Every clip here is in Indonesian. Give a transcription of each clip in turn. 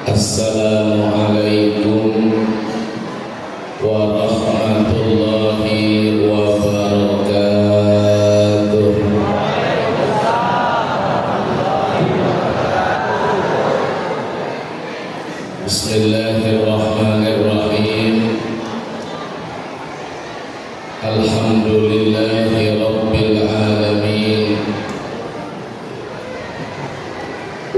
Assalamualaikum warahmatullahi wabarakatuh. Bismillahirrahmanirrahim. Alhamdulillahi rabbil alamin.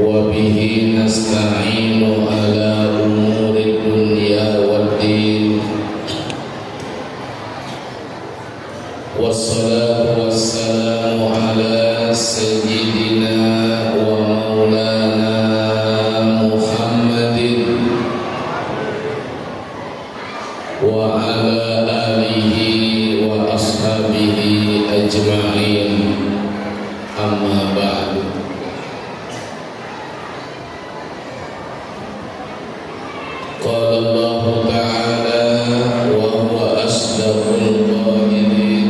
Wa bihi nasta'inu ala umuri dunya waddin. Wassalatu wassalamu ala sayyidina wa maulana Muhammadin wa ala alihi wa ashabihi ajma'in. Amma ba'du. Qala Allah Ta'ala wa huwa asdaqul qailin.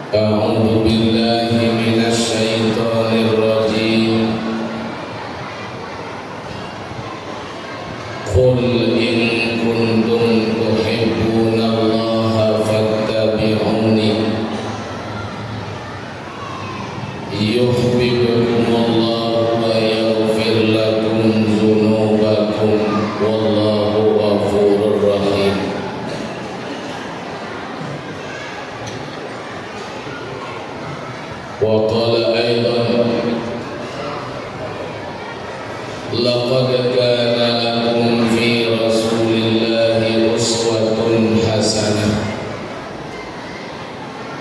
A'udzu billahi minasy syaithanir rajim. Qul in kuntum tuhibbunallaha fattabi'uni yuhibbukumullahu wa yaghfir lakum dzunubakum wallahu ghafurur rahim. Wa qala aidan laqad kana lakum fi rasulillahi uswatun hasanah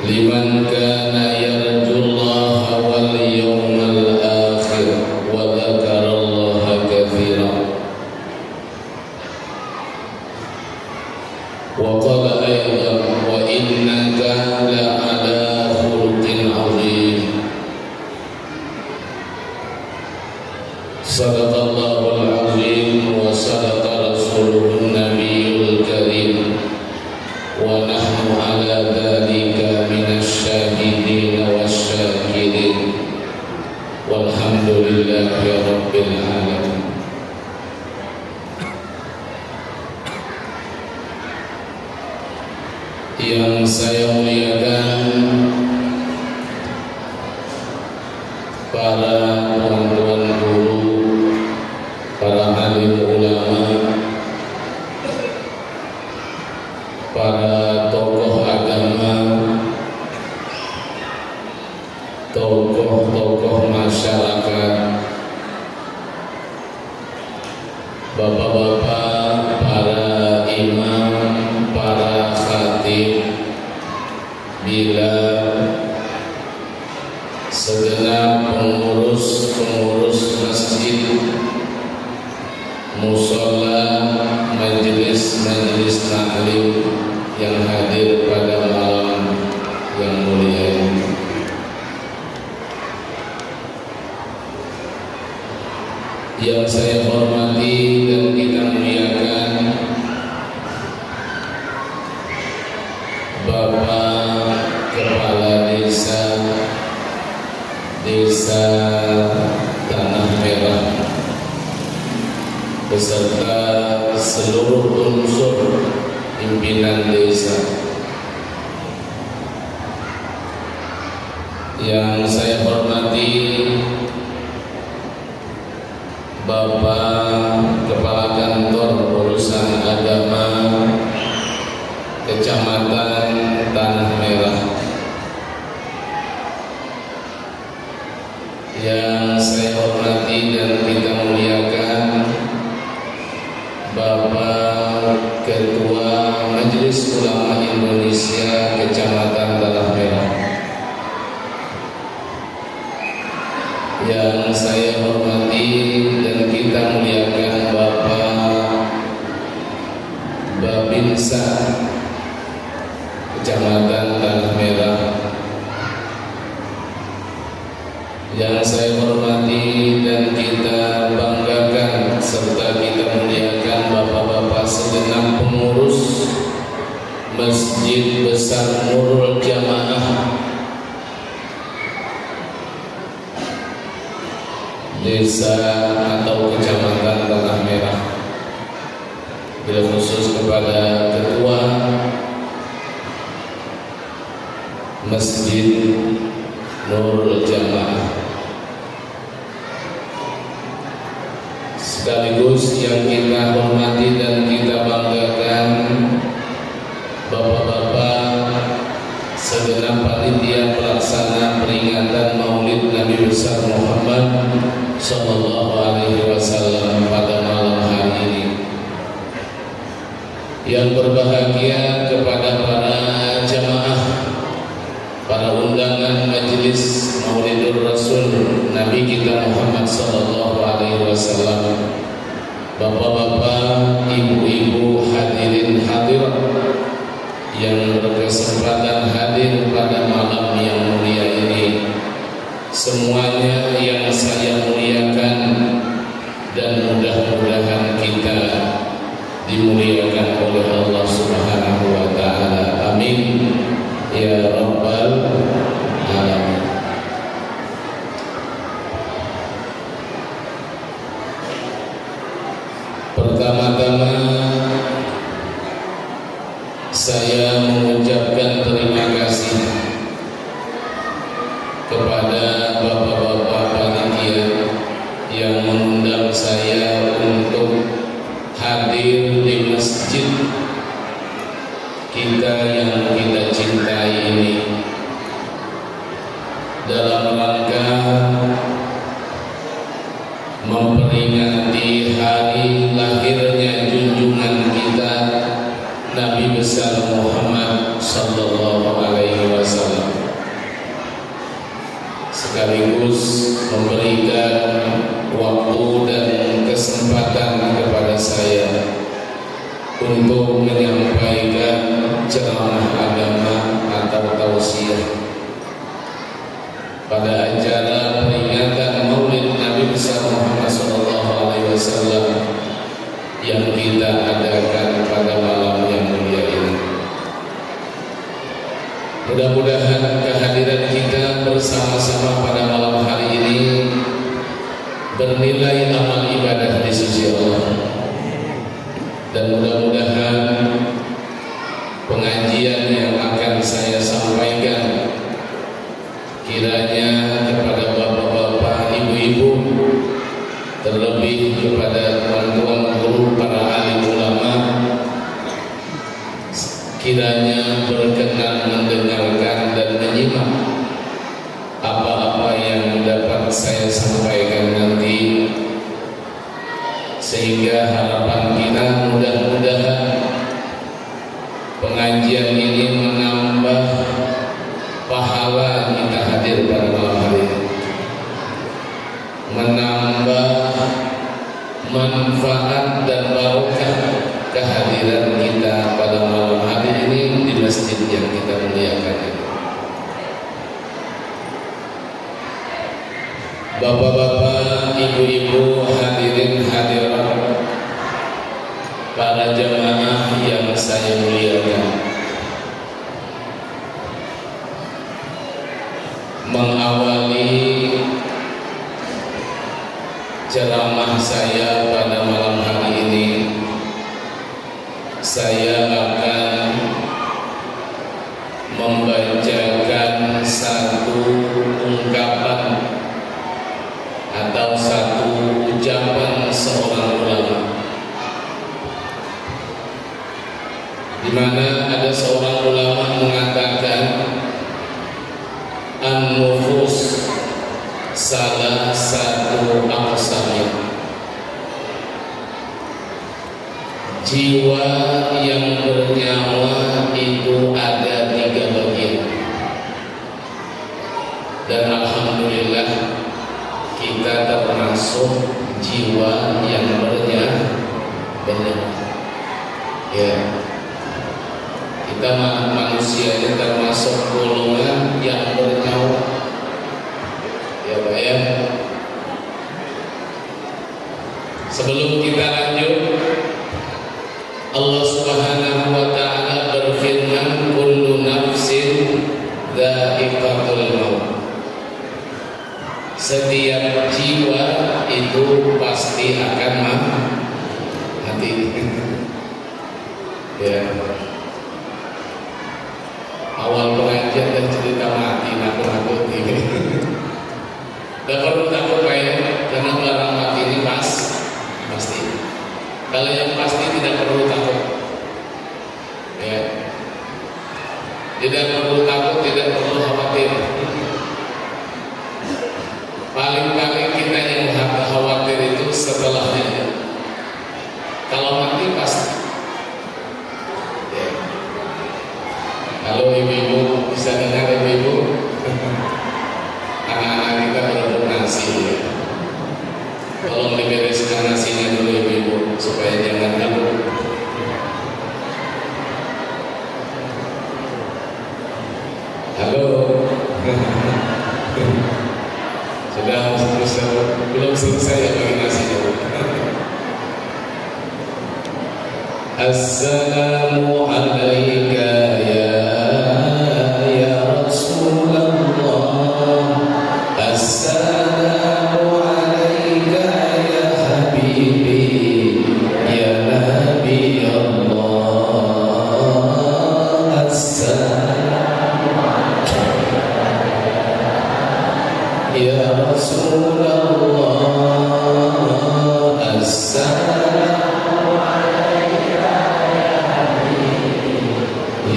liman kana yarjullaha wal yawmal akhir wa dzakarallaha katsiran. Wa qala aidan wa innaka la'ala khuluqin 'azim. Sadaqallahul azim wa sadaqa rasuluhun nabiyul karim wa nahnu ala dhalika minasy syahidin wasyakirin walhamdulillahi rabbil alamin. Yang saya muliakan para tuan-tuan guru, para alim ulama, para tokoh agama, tokoh-tokoh masyarakat, bapak-bapak, para imam, para khatib, bila segenap pengurus masjid, mushola, majelis taklim yang hadir pada malam yang mulia ini. Yang saya hormati dan kita muliakan Bapak Kepala Desa Tanah Merah beserta seluruh unsur pimpinan desa. Yang saya hormati Bapak Kepala Kantor Urusan Agama Kecamatan Tanah Merah. Yang saya hormati dan kita muliakan Bapak Ketua Majelis Ulama Indonesia Kecamatan Tanah Merah. Yang saya hormati dan kita muliakan Bapak Babinsa Kecamatan Tanah Merah. Yang saya hormati dan kita banggakan serta kita muliakan bapak-bapak segenap pengurus Masjid Besar Nurul Jamaah desa atau kecamatan Tanah Merah, bila khusus kepada ketua Masjid Nurul Jamaah, sekaligus yang kita hormati dan kita banggakan bapak-bapak segenap panitia pelaksana peringatan Maulid Nabi besar Muhammad Sallallahu Alaihi Wasallam pada malam hari ini. Yang berbahagia kepada para jamaah, para undangan majelis Maulidur Rasul Nabi kita Muhammad Sallallahu Alaihi Wasallam, bapak-bapak, ibu-ibu, hadirin hadirat yang berkesempatan hadir pada malam yang mulia ini, semuanya yang saya muliakan dan mudah-mudahan kita dimuliakan oleh Allah Subhanahu wa taala. Amin ya rabbal alamin. Pertama-tama saya mengucapkan terima kasih kepada bapak-bapak panitia yang mengundang saya untuk hadir di masjid kita yang kita cintai ini dalam rangka memperingati hari lahirnya junjungan kita Nabi besar Muhammad Sallallahu Alaihi Wasallam, sekaligus memberikan waktu dan kesempatan kepada saya untuk menyampaikan ceramah agama atau tausiah pada acara peringatan Maulid Nabi besar Muhammad Sallallahu Alaihi Wasallam yang kita adakan pada malam yang mulia ini. Mudah-mudahan kehadiran kita bersama-sama pada malam hari ini bernilai amal ibadah di sisi Allah, dan mudah-mudahan pengajian yang akan saya sampaikan kiranya kepada bapak-bapak, ibu-ibu, terlebih kepada teman-teman guru, para alim ulama, kiranya berkenan mendengarkan dan menyimak apa-apa yang dapat saya sampaikan nanti, sehingga harapan kita mudah-mudahan pengajian ini menambah pahala kita hadir pada malam hari ini, menambah manfaat dan barokah kehadiran kita pada malam hari ini di masjid yang kita muliakan ini. Bapak-bapak, ibu-ibu, hadirin hadirat, para jamaah yang saya muliakan, mengawali ceramah saya pada malam hari ini, saya akan membacakan satu ungkapan atau satu ucapan seorang ulama, di mana ada seorang ulama mengatakan an-nufus salah satu aqsamnya, jiwa yang bernyawa itu ada 3 bagian, dan alhamdulillah kita termasuk jiwa yang bernyawa. Ya, kita manusia ini termasuk golongan yang bernyawa. Ya Pak ya. Sebelum kita lanjut, Allah Subhanahu wa taala berfirman, kullu nafsin dha'iqatul maut. setiap jiwa itu pasti akan mati. Ya. Awal pengajian dan cerita mati nakut-nakut ini. Gak perlu takut karena barang mati ini pasti. Kalau yang pasti tidak perlu takut. Ya. Tidak perlu takut, tidak perlu khawatir. Paling-paling kita yang khawatir itu setelahnya. Kalau mati pasti. Ya. Kalau ibu-ibu bisa dengar ibu-ibu, anak-anak kita berebut nasi. Ya. Tolong dibereskan nasinya dulu ibu-ibu supaya jangan takut. Halo. Belum selesai ya bagi nasinya. Assalamu alayka ya Rasulullah. Assalamu alayka ya Habibi ya Nabi Allah. Assalamu ya Rasulullah. Assalamu alayka ya Habibi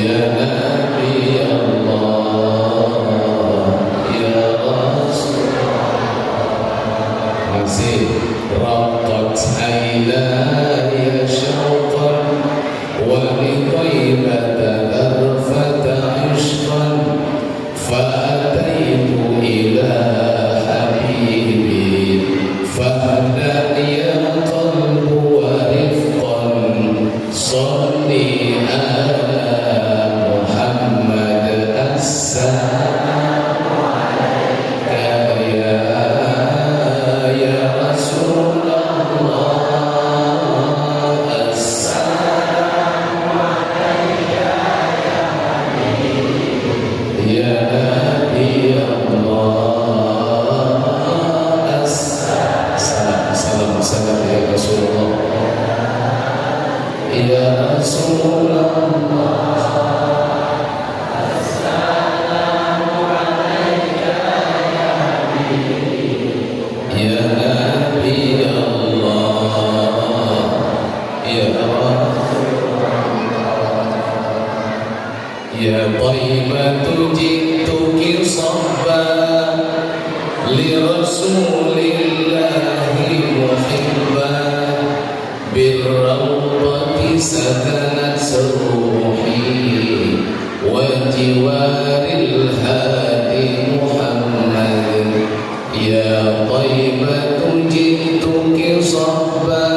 ya Nabi Allah ya Rasulullah. Masih Raqat aynaya syauqan wa li taibata arfata ishqan fa'ataitu ila فهدأ يا قلب ورفقا صلي على محمد. السلام عليك يا رسول الله. السلام عليك يا حبيبي يا نبي الله. Salam ya Rasulullah. Ya Rasulullah. Assalamu alayka ya Habibi ya Nabi Allah ya Rasulullah. Ya Taibatu jituki sabba li Rasulillahi muhibba birrawati sakanat ruhi wa jiwaril hadi Muhammad. Ya Taibatu jituki sabba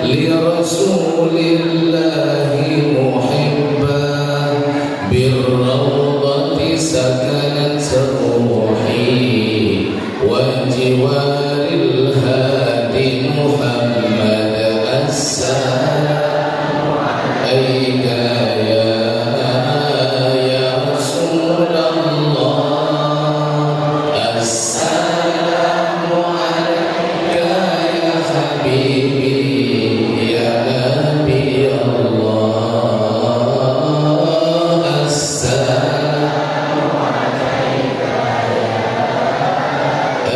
li Rasulillahi muhibba birrawati sakanat ruhi wa jiwaril hadi Muhammad. Assalamu alayka ya Rasulullah. Assalamu alayka ya Habibi ya Nabi Allah. Assalamu alayka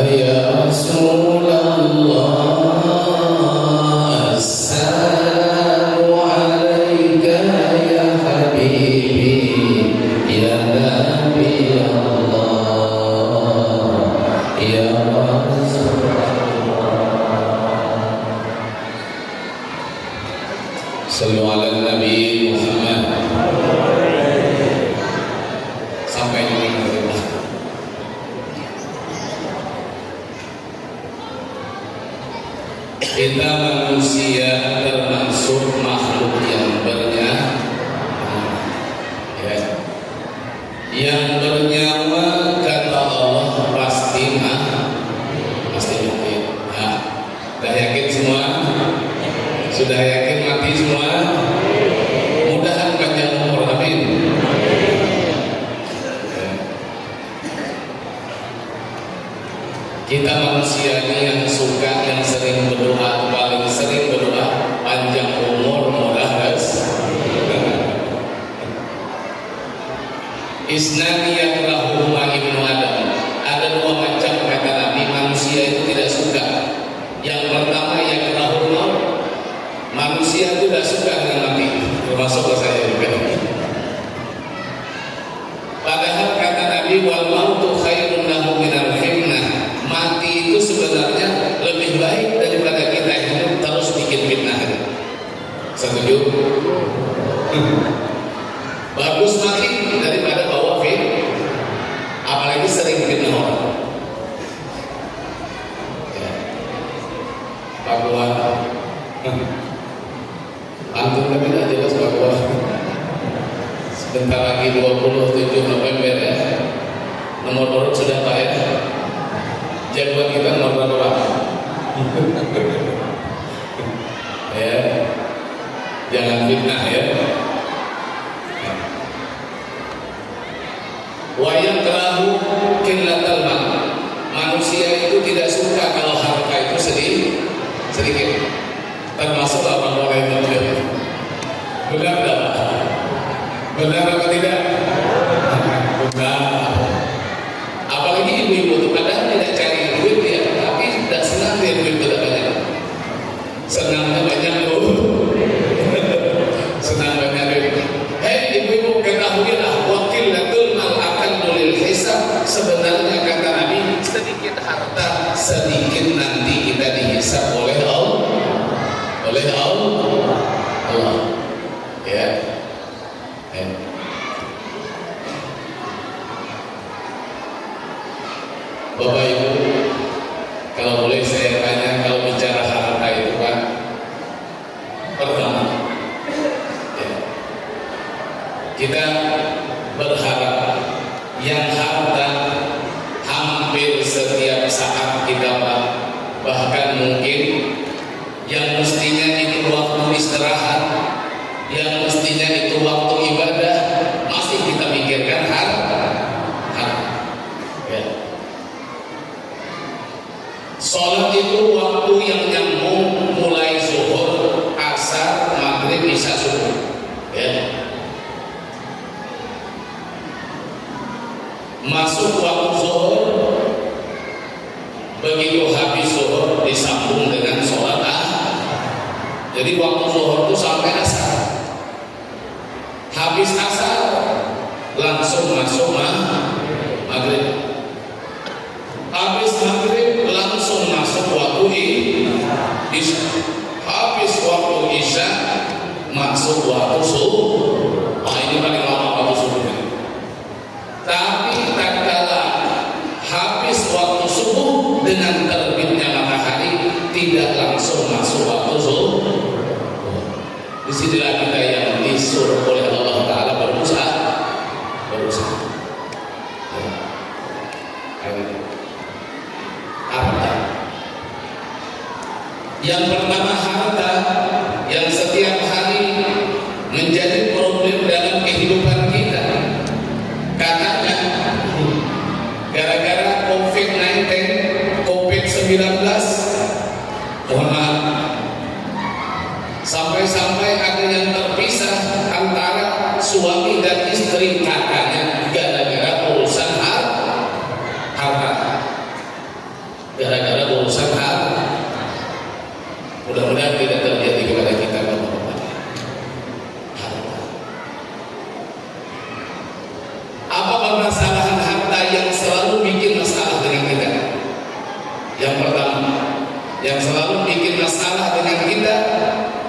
ya Rasulullah. Assalamu alayka ya Habibi ya Nabi Allah ya Rasulullah. Sallu ala Nabi Muhammad. Sampai ini kita manusia termasuk makhluk yang bernyawa, ya. Yang bernyawa kata Allah pasti mati. Nah, sudah yakin semua? Sudah yakin mati semua? Mudahan panjang umur, amin. manusia ini yang suka, yang sering berdoa, paling sering berdoa panjang umur, mudah rezeki. Isnani yakrahuhuma ibnu Adam. Ada dua macam kata Nabi manusia itu tidak suka. Yang pertama yakrahul maut. Manusia itu tidak suka dengan mati, termasuk saya juga. Padahal kata Nabi wal mautu khairun lahu minal fitnah. Mati itu sebenarnya lebih baik daripada kita hidup terus bikin fitnah. Setuju? Bagus mati daripada bawa fitnah, apalagi sering fitnah orang. Ya. Pak Buan, antum kan tidak jelas Pak Buan. Sebentar lagi 27 November ya. Nomor urut sudah Pak ya. Jagoan kita nomor berapa Pak? Ya. Jangan fitnah ya. Wa yakrahu qillatal mal. Manusia itu tidak suka kalau harta itu sedikit. Termasuk orang-orang yang muda. Benar tak? Benar atau tidak? Benar. Apalagi ibu-ibu itu padahal tidak cari duit ya, tapi tidak senang dia duit itu banyak. Senangnya banyak loh. Senang banyak duit. Hei ibu-ibu ketahuilah waqillatul mal akan nulil hisab. Sebenarnya kata Nabi sedikit harta sedikit nanti kita dihisab oleh Allah. Oleh Allah. Ya. Bapak Ibu, kalau boleh saya tanya, kalau bicara harta itu kan pertama ya, kita berharap yang harta hampir setiap saat kita bahkan mungkin yang mestinya itu waktu istirahat, yang mestinya itu waktu ibadah, masih kita pikirkan harta. Ya. Sholat itu waktu yang nyambung mulai zuhur, asar, maghrib, isya, subuh. Ya. Masuk waktu zuhur, begitu habis zuhur disambung dengan sholat Jadi waktu zuhur itu sampai asar. Habis asar langsung masuk maghrib. Habis maghrib langsung masuk waktu isya. Habis waktu isya masuk waktu subuh. Ini paling lama waktu subuh. Tapi tatkala habis waktu subuh dengan terbitnya matahari tidak langsung masuk waktu subuh. Disinilah kita yang disuruh oleh Allah Ta'ala berusaha. Harta. Yang pertama harta yang setiap hari menjadi problem dalam kehidupan kita. Katanya gara-gara COVID-19, mohon maaf, sampai-sampai ada yang terpisah antara suami dan istri katanya gara-gara urusan harta. Gara-gara urusan harta. Mudah-mudahan tidak terjadi kepada kita Bapak-bapak. Apa permasalahan harta yang selalu bikin masalah dengan kita? Yang pertama, yang selalu bikin masalah dengan kita,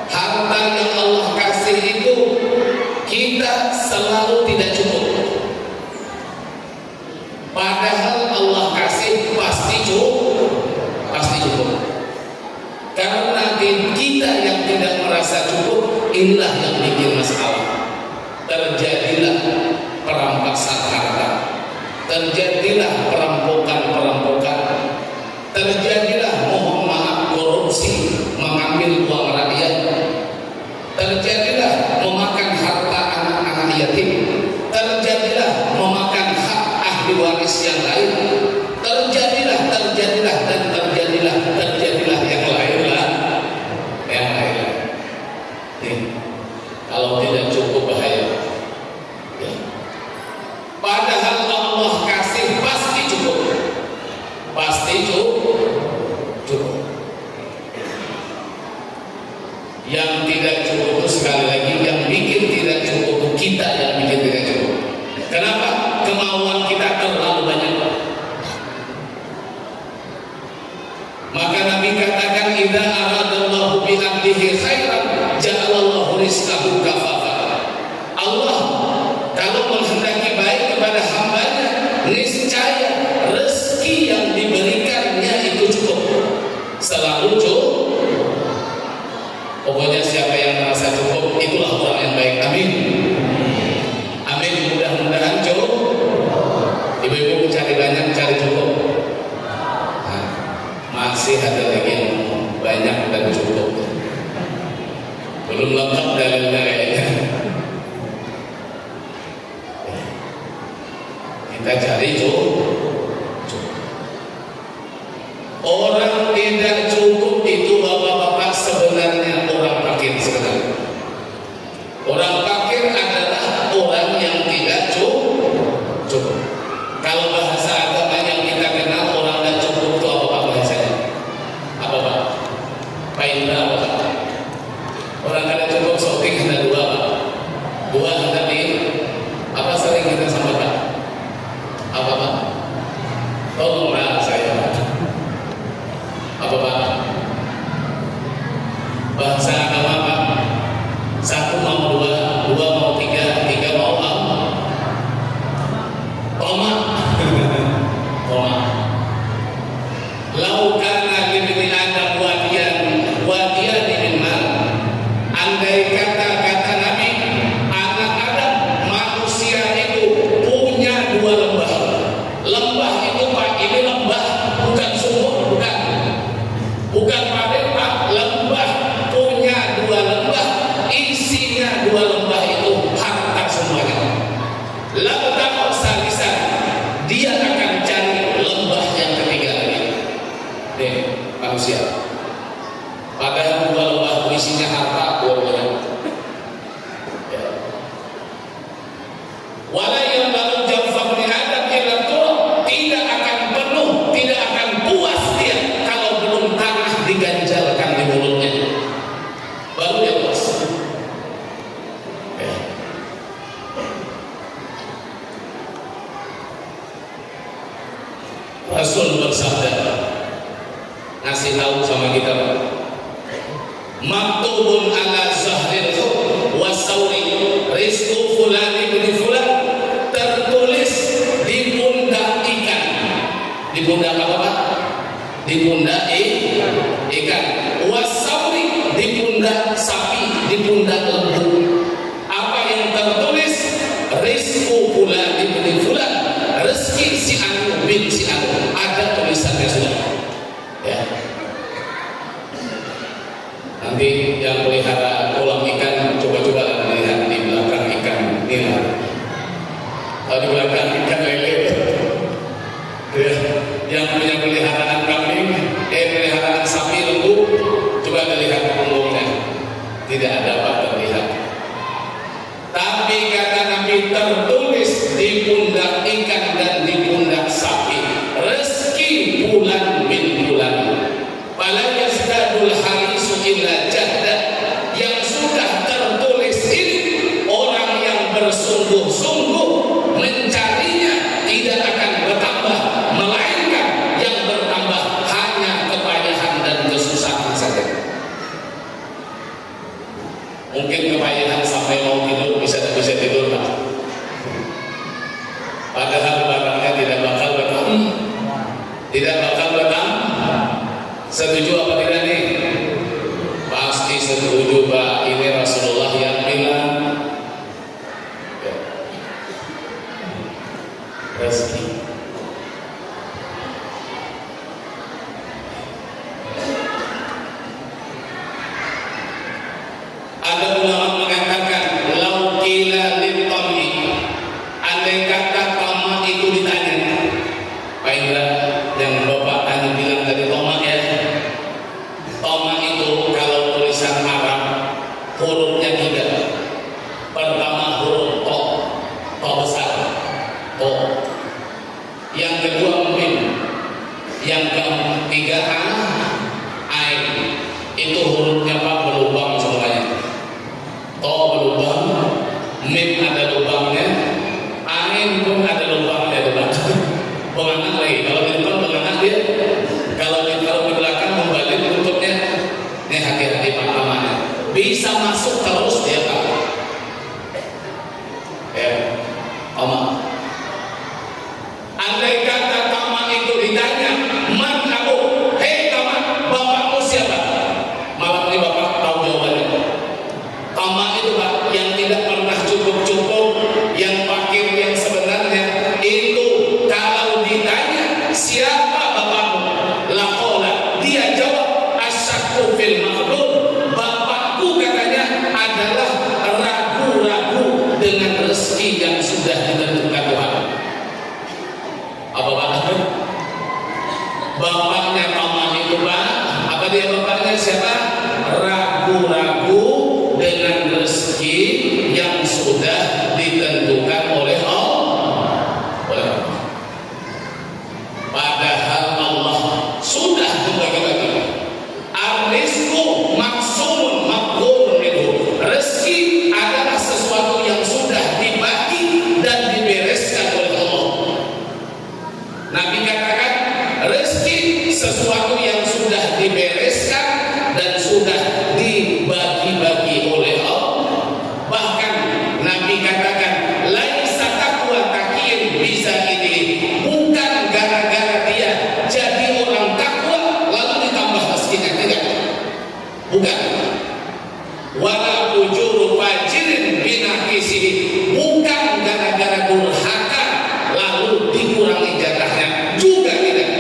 harta yang Allah kasih itu kita selalu tidak cukup. Padahal Allah kasih pasti cukup. Karena kita yang tidak merasa cukup, inilah yang bikin masalah. Terjadilah perampasan harta, terjadilah perampokan, terjadilah mohon maaf korupsi, mengambil uang rakyat, terjadilah memakan harta anak-anak yatim, terjadilah memakan hak ahli waris yang lain, terjadilah dan terjadi cukup. Yang tidak cukup itu sekali lagi, yang bikin tidak cukup itu kita yang bikin tidak cukup. Kenapa? Kemauan kita terlalu banyak. Maka Nabi katakan, idza aradallahu bi 'abdihi khairan ja'alallahu rizqahu kafafa. Allah kalau menghendaki baik kepada hambanya, niscaya rezeki yang diberikannya itu cukup, selalu cukup. Pokoknya siapa yang merasa cukup, itulah orang yang baik. Amin. Amin. Mudah-mudahan cukup. Ibu-ibu mencari banyak, cari cukup. Nah, masih ada lagi yang banyak dan cukup. Belum lengkap dalilnya kayaknya. Kita cari cukup. Orang tidak cukup itu bapak-bapak sebenarnya orang fakir sebenarnya. Orang fakir adalah orang yang tidak cukup. Kalau bahasa agama yang kita kenal orang tidak cukup itu apa pak bahasanya? Apa pak? Pak Indra apa pak? Orang tidak cukup shopping ada dua pak. Dua tadi apa sering kita sampaikan? Apa pak? Tolonglah saya pak. Apa pak? Bahasa agama pak? Satu mau dua, dua mau tiga, tiga mau apa? Toma. Toma. Lau kana libni Adam wadiyan min mal. Andai kata Nabi, anak Adam manusia itu punya dua lembah. Lembah itu pak, ini lembah bukan sumur, bukan padang pak, lembah punya dua lembah, isinya dua lembah itu harta semuanya. Lalu salisan, dia akan cari lembah yang ketiga lagi. Nih manusia, padahal dua lembah itu isinya harta dua-duanya. Ya. Wala yang baru jawab Adam illa turab, tidak akan penuh, tidak akan puas dia kalau belum tanah diganjalkan di mulutnya, baru dia puas. Ya. Rasul bersabda, ngasih tahu sama kita, maktubun ala zahril wasauri rizqu fulan ibn fulan, tertulis di pundak ikan. Di pundak apa pak? Di pundak ikan. Wasauri di pundak sapi, di pundak lembu. Apa yang tertulis? Rizqu fulan ibn fulan, rezeki si anu bin si anu. Ada tulisannya sudah. Ya. Nanti yang pelihara kolam ikan coba-coba melihat di belakang ikan nila. Kalau di belakang ikan lele. Ya. Yang punya peliharaan kambing, peliharaan sapi lembu, coba lihat punggungnya. Tidak ada apa terlihat. Tapi kata Nabi, tertulis di pundak ikan dan di pundak sapi, rezeki bulan bin bulan. Fala yazdadul harisu illa jahda. Yang sudah tertulis ini, orang yang bersungguh-sungguh mencarinya tidak akan bertambah, melainkan yang bertambah hanya kepayahan dan kesusahan saja. Mungkin kepayahan sampai mau tidur bisa tidur tak? Padahal barangnya tidak bakal bertambah. Tidak bakal bertambah. Setuju apa tidak nih? Pasti setuju pak. Ini Rasulullah yang bilang ya. Rezeki. Ada ulama mengatakan lau qila lit-tami, andai kata tamak itu ditanya, Pak Indra yang bapak tadi bilang tadi tamak ya. Tamak itu kalau tulisan Arab hurufnya 3. Pertama huruf to besar, to. Yang kedua mim, yang ketiga itu hurufnya Pak berlubang semuanya. To berlubang, mim ada lubangnya, ain pun ada lubangnya Pak. Pengangan lagi, kalau di depan pengangan dia, kalau di belakang membalik tutupnya. Ini hati-hati Pak amannya. Bisa masuk terus dia Pak. Ya, Oma. Andai kata Tama itu ditanya, man aku, hei Tama, bapakmu siapa? Malam ini bapak tahu jawabannya. Tama itu Pak, yang tidak pernah cukup-cukup, yang fakir, yang sebenarnya itu kalau ditanya siapa bapakmu, lakola dia jawab asyakku fil ma'lum. Bapakku katanya adalah ragu-ragu dengan rezeki yang sudah ditentukan Tuhan. Apa Pak? Bapaknya Tama itu Pak, apa dia bapaknya siapa? Ragu-ragu dengan rezeki yang sudah ditentukan oleh Allah. Padahal Allah sudah membagi-bagi. Ar-rizqu maksumun maqdurun minhu. Rezeki adalah sesuatu yang sudah dibagi dan dibereskan oleh Allah. Nabi katakan rezeki sesuatu yang sudah dibereskan dan sudah dibagi-bagi oleh Allah. Bahkan Nabi katakan laisa taqwa taqiyin bisa ini, bukan gara-gara dia jadi orang takwa lalu ditambah rezekinya, tidak. Bukan. Wala ujuru fajirin binaqisihi, bukan gara-gara durhaka lalu dikurangi jatahnya, juga tidak.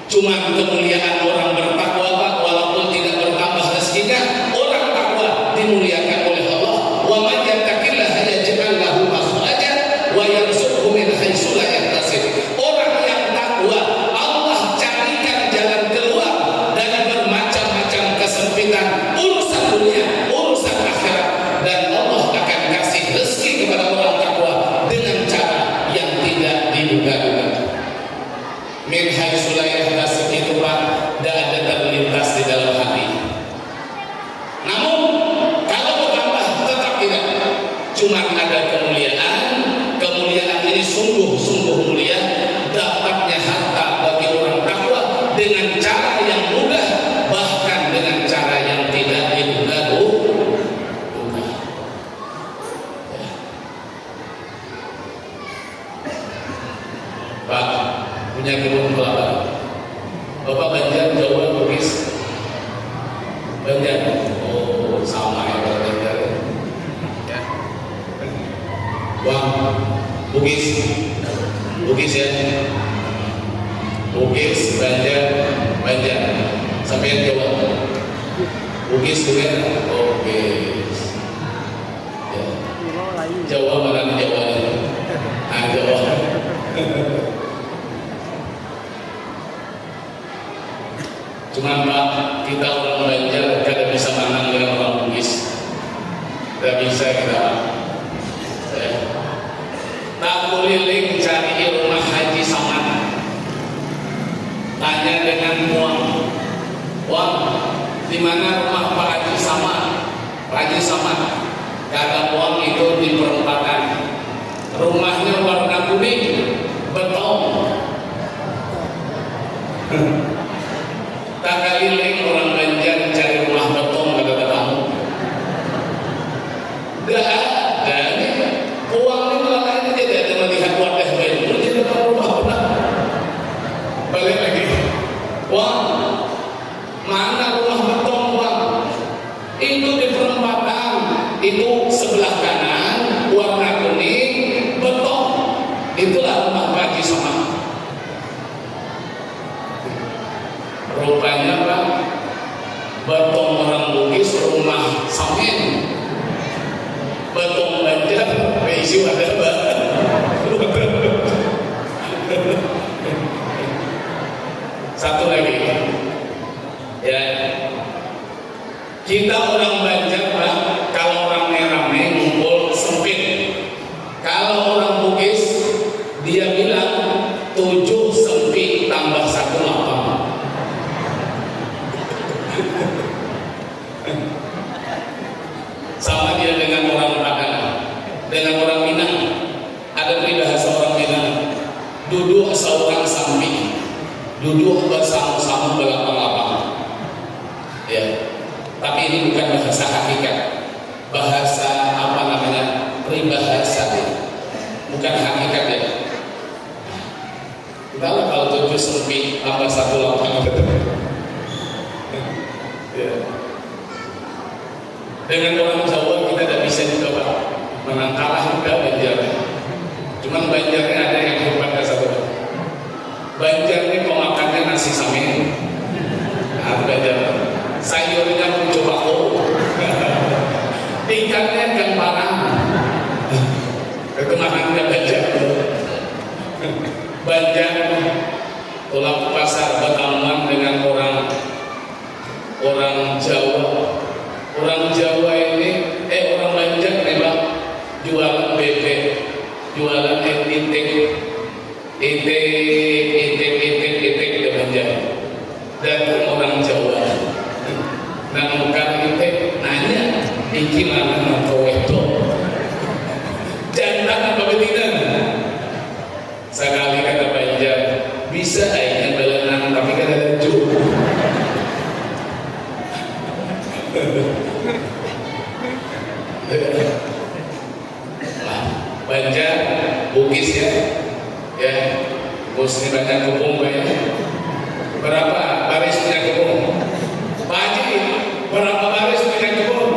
Cuma kemuliaan orang bertakwa Pak, walaupun tidak bertambah rezekinya, orang takwa dimuliakan oleh Allah. Wa man yattaqillaha yaj'al lahu makhraja wa yarzuqhu min haitsu la yahtasib. Orang yang takwa, Allah carikan jalan keluar dari bermacam-macam kesempitan urusan dunia, urusan akhirat, dan Allah akan kasih rezeki kepada orang takwa dengan cara yang tidak diduga-duga. Min haitsu la yahtasib itu Pak, tidak ada terlintas di dalam hati. Namun kalau bertambah tetap tidak. Cuma ada kemuliaan. Kemuliaan ini sungguh-sungguh mulia. Dapatnya harta bagi orang takwa dengan cara yang mudah, bahkan dengan cara yang tidak diduga-duga. Pak punya kebun kelapa. Bapak Banjar, Jawa, Bugis. Banjar. Oh, sama ya kalau Banjar. Ya. Wah, Bugis. Bugis ya. Bugis, Banjar, Banjar. Sampai yang Jawa. Bugis juga. Oke. Ya. Jawa mana di Jawa? Ah, Jawa. Cuma Pak, kita orang Banjar tidak bisa menang dengan orang Bugis. Tidak bisa kita. Tak keliling cari rumah Haji Samad. Tanya dengan Muang, Wang, di mana rumah Pak Haji Samad? Pak Haji Samad. Kata Muang itu di perempatan. Rumahnya warna kuning, beton. Tak keliling orang Banjar cari rumah beton kata kamu. Tidak ada. Uang ini lain tidak ada melihat wadah baru. Tidak ada rumah. Balik lagi. Uang mana rumah beton Uang? Itu di perempatan. Itu sebelah kanan warna kuning beton. Itulah rumah Haji Samad. Rupanya Pak, beton orang Bugis rumah Samin, beton Banjar beisi wadah Pak. Satu lagi ya, kita orang Banjar Pak, kalau rame-rame ngumpul sempit. Kalau orang Bugis dia bilang 7 sempit tambah 1 lapang. duduk bersama-sama berlapang-lapang. Ya, tapi ini bukan bahasa hakikat, bahasa apa namanya, peribahasa ya. Bukan hakikat ya. Kita kalau 7 sempit tambah 1 lapang ya. Dengan orang Jawa kita tidak bisa juga Pak menang kalah juga Banjar. Cuman Banjarnya ada yang hebat satu. Banjar ini pemakannya nasi samin, Banjar. Sayurnya pun coba ikannya ikan parang. Kemahannya Banjar. Banjar tolak pasar berteman dengan orang Jawa. Orang Jawa ini, orang Banjar memang jualan bebek, jualan itik di Banjar. Dan orang Jawa, nah bukan itik, nanya, iki mana nonton wedo, jantan apa betina? Sekali kata Banjar, bisa aja belenang tapi kan ada jodoh. Banjar, Bugis ya, Bugis ini banyak kebun banyak. Berapa baris punya kebun? Pak Haji, berapa baris punya kebun?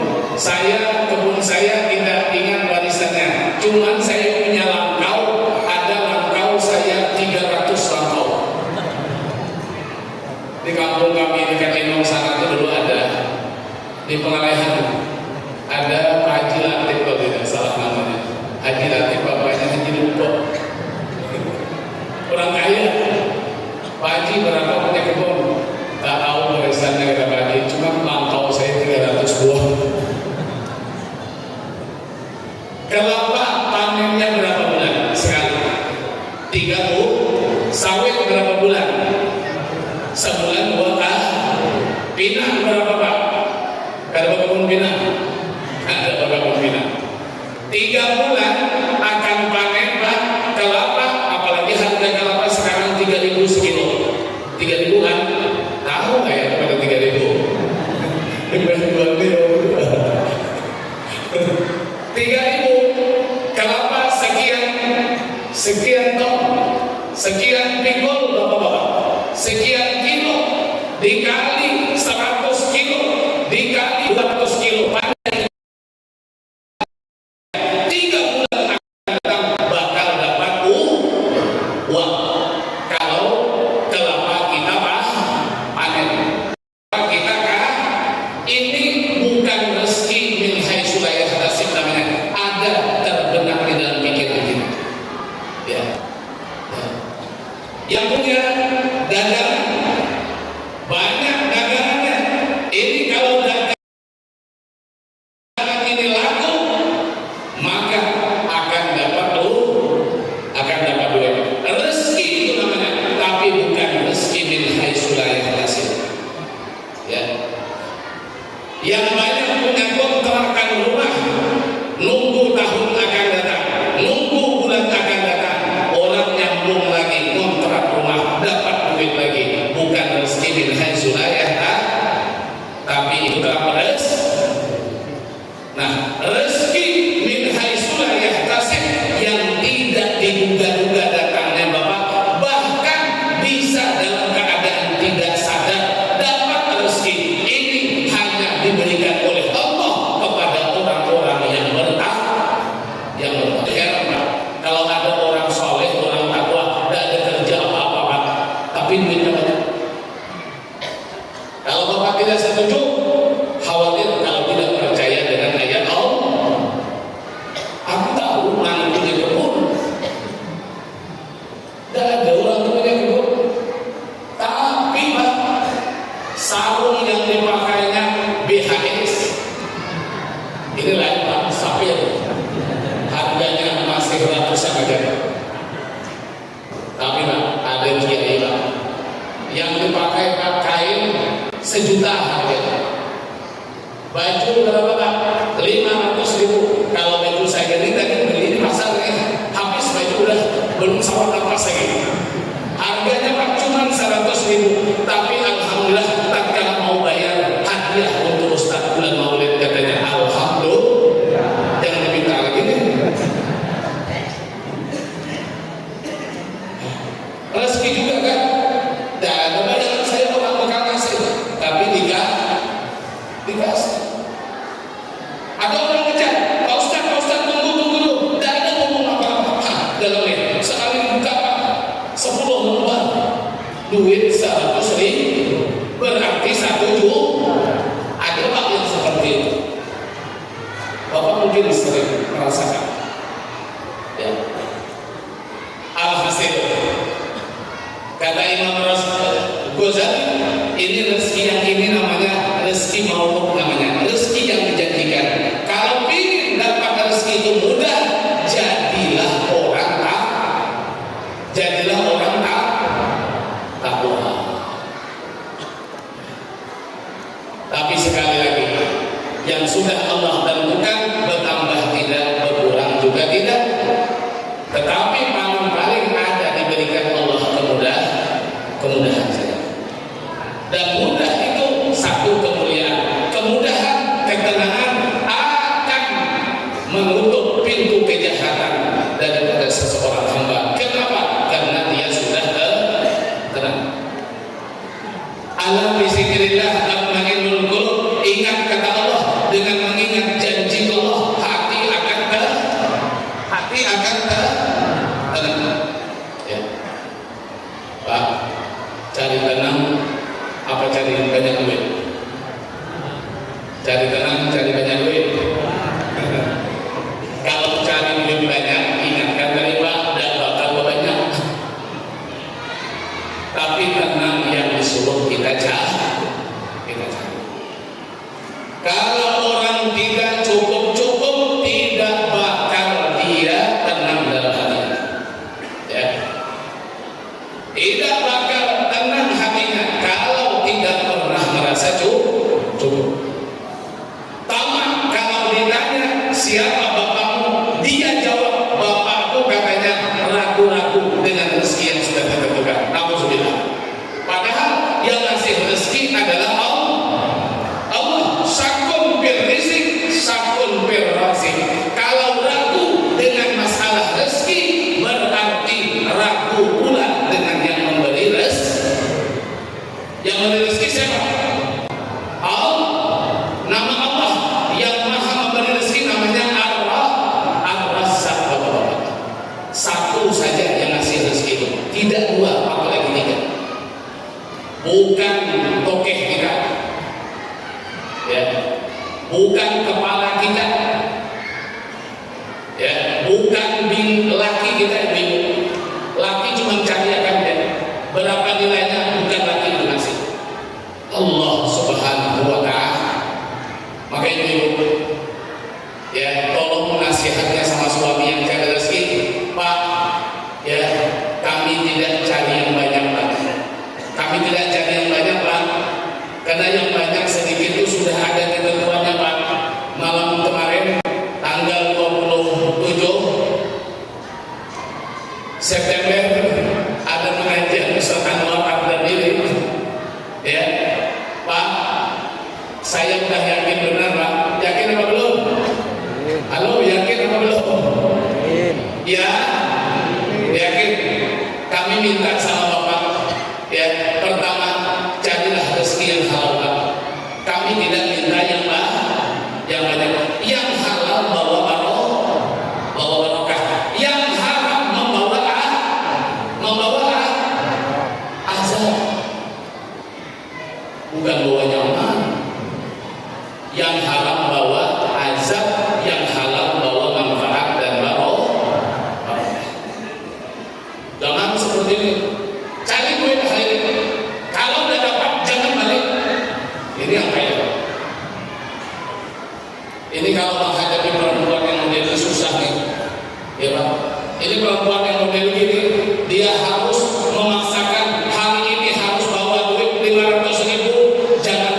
Kebun saya tidak ingat barisannya. Cuman saya punya langkau, ada langkau saya 300 langkau. Di kampung kami di Katinong sana itu dulu ada di Pengalehan ada Pak Haji Latif kalau tidak salah namanya. Haji Latif bapaknya Haji Lupo, orang kaya. Pak Haji berapa punya kebun? Tak tahu barisannya kata Pak Haji, cuma langkau saya 300 buah. Kelapa panennya berapa bulan sekali? 30. Sawit berapa bulan? Sebulan 2 kali. Pinang berapa Pak? Ada kebun pinang? Ada kebun pinang. 3 bulan akan panen Pak kelapa, apalagi harga kelapa sekarang 3.000 sekilo. 3.000 kan? Tahu nggak ya pada 3.000? 3.000 kelapa sekian ton, sekian pikul Bapak-bapak, sekian kilo dikali 100 kilo dikali 200 kilo. Yang punya dagangan banyak dagangannya. Ini kalau dagangan ini laku, maka akan dapat duit. Rezeki itu namanya, tapi bukan rezeki min haitsu la yahtasib. Ya. Yang banyak punya kontrakan rumah, nunggu tahun akan datang, nunggu bulan akan datang, orang nyambung lagi kontrak rumah, dapat duit lagi. Bukan rezeki min haitsu la yahtasib, tapi itu dalam rezeki. Nah, rezeki min haitsu la yahtasib yang tidak diduga-duga datangnya Bapak, bahkan bisa dalam keadaan tidak sadar dapat rezeki ini hanya diberikan oleh Allah kepada orang-orang yang bertakwa. Kalau ada orang soleh, orang takwa, tidak ada kerja apa-apa Pak, tapi duitnya banyak. Kalau Bapak tidak setuju, khawatir kalau tidak percaya dengan ayat Allah. Aku tahu orang punya kebun, tidak ada orang punya kebun, tapi Pak, sarung yang dipakainya BHS. Ini lain Pak, sapir, harganya masih ratusan aja. Tapi Pak, ada kiai Pak yang dipakai Pak kain 1 juta harganya. Baju berapa Pak? 500.000. Kalau baju saya ini tadi beli di pasar habis baju udah belum sama napas lagi. Harganya Pak cuma 100 dikasih. Ada orang ngejar, Pak Ustaz tunggu dulu, tidak ada ngomong apa-apa. Dalamnya sekali buka 10 lembar duit 100.000 berarti 1 juta. Ada Pak yang seperti itu. Bapak mungkin sering merasakan. Ya. Alhasil kata Imam Ghazali, ini rezeki yang ini namanya rezeki maulud, namanya rezeki yang dijanjikan. Kalau ingin dapat rezeki itu mudah, jadilah orang takwa. Tapi sekali lagi, yang sudah Allah tentukan bertambah tidak, berkurang juga tidak. Tetapi paling ada diberikan Allah kemudahan saja. Dan mudah itu satu kemuliaan. Kemudahan, ketenangan akan menutup pintu kejahatan daripada seseorang hamba. Kenapa? Karena dia sudah tenang. Ala bizikrillah tatma'innul qulub. Ingat kata Allah, dengan mengingat janji Allah hati akan tenang. Ya. Pak, cari tenang apa cari banyak duit? Cari tenang, cari banyak duit. Kalau cari duit banyak, ingatkan tadi Pak, dan bakal banyak. Tapi tenang yang disuruh kita cari. Kalau orang tidak cukup, tidak bakal dia tenang dalam hatinya. Ya. Tidak bakal tenang hatinya kalau tidak pernah merasa cukup. Tamak kalau ditanya siapa bapakmu, dia jawab bapakku katanya ragu-ragu dengan rezeki yang sudah ditentukan. Alhamdulillah. Padahal yang ngasih rezeki adalah Allah. Sakun bil rizq, sakun bil razik. Kalau ragu dengan masalah rezeki, berarti ragu pula dengan yang memberi rezeki. Yang memberi rezeki siapa? Allah. Nama Allah yang maha memberi rezeki namanya Ar-Razzaq. Satu saja yang ngasih rezeki itu, tidak dua, apalagi tiga. Bukan tokeh kita, ya, bukan kepala kita, ya, bukan laki kita, ibu. Laki cuma cari akan dia. Berapa nilainya bukan laki itu ngasih. Allah Subhanahu wa Ta'ala. Maka ibu, ya, tolong nasihatnya sama suami yang cari rezeki. Pak, ya, kami tidak cari yang banyak, Pak. Kami tidak cari yang banyak, Pak. Karena yang banyak sedikit itu sudah ada ketentuannya, Pak. Malam kemarin tanggal 27 September ada pengajian Ustaz Anwar Abdul Diri. Ya, Pak, saya udah yakin benar, Pak. Yakin apa belum? Halo, yakin apa belum? Ya, yakin. Kami minta sama Bapak, ya, pertama carilah rezeki yang halal, Pak. Kami tidak minta yang banyak. Yang halal bawa barokah. Yang haram membawa azab. Bukan bawa nyaman. Yang haram bawa azab, yang halal bawa manfaat dan barokah. Jangan seperti ini. Cari duit hari ini. Kalau udah dapat jangan balik. Ini yang kaya. Ini kalau menghadapi perempuan yang model susah nih, ya Pak. Ini perempuan yang model gini, dia harus memaksakan hari ini harus bawa duit 500.000, jangan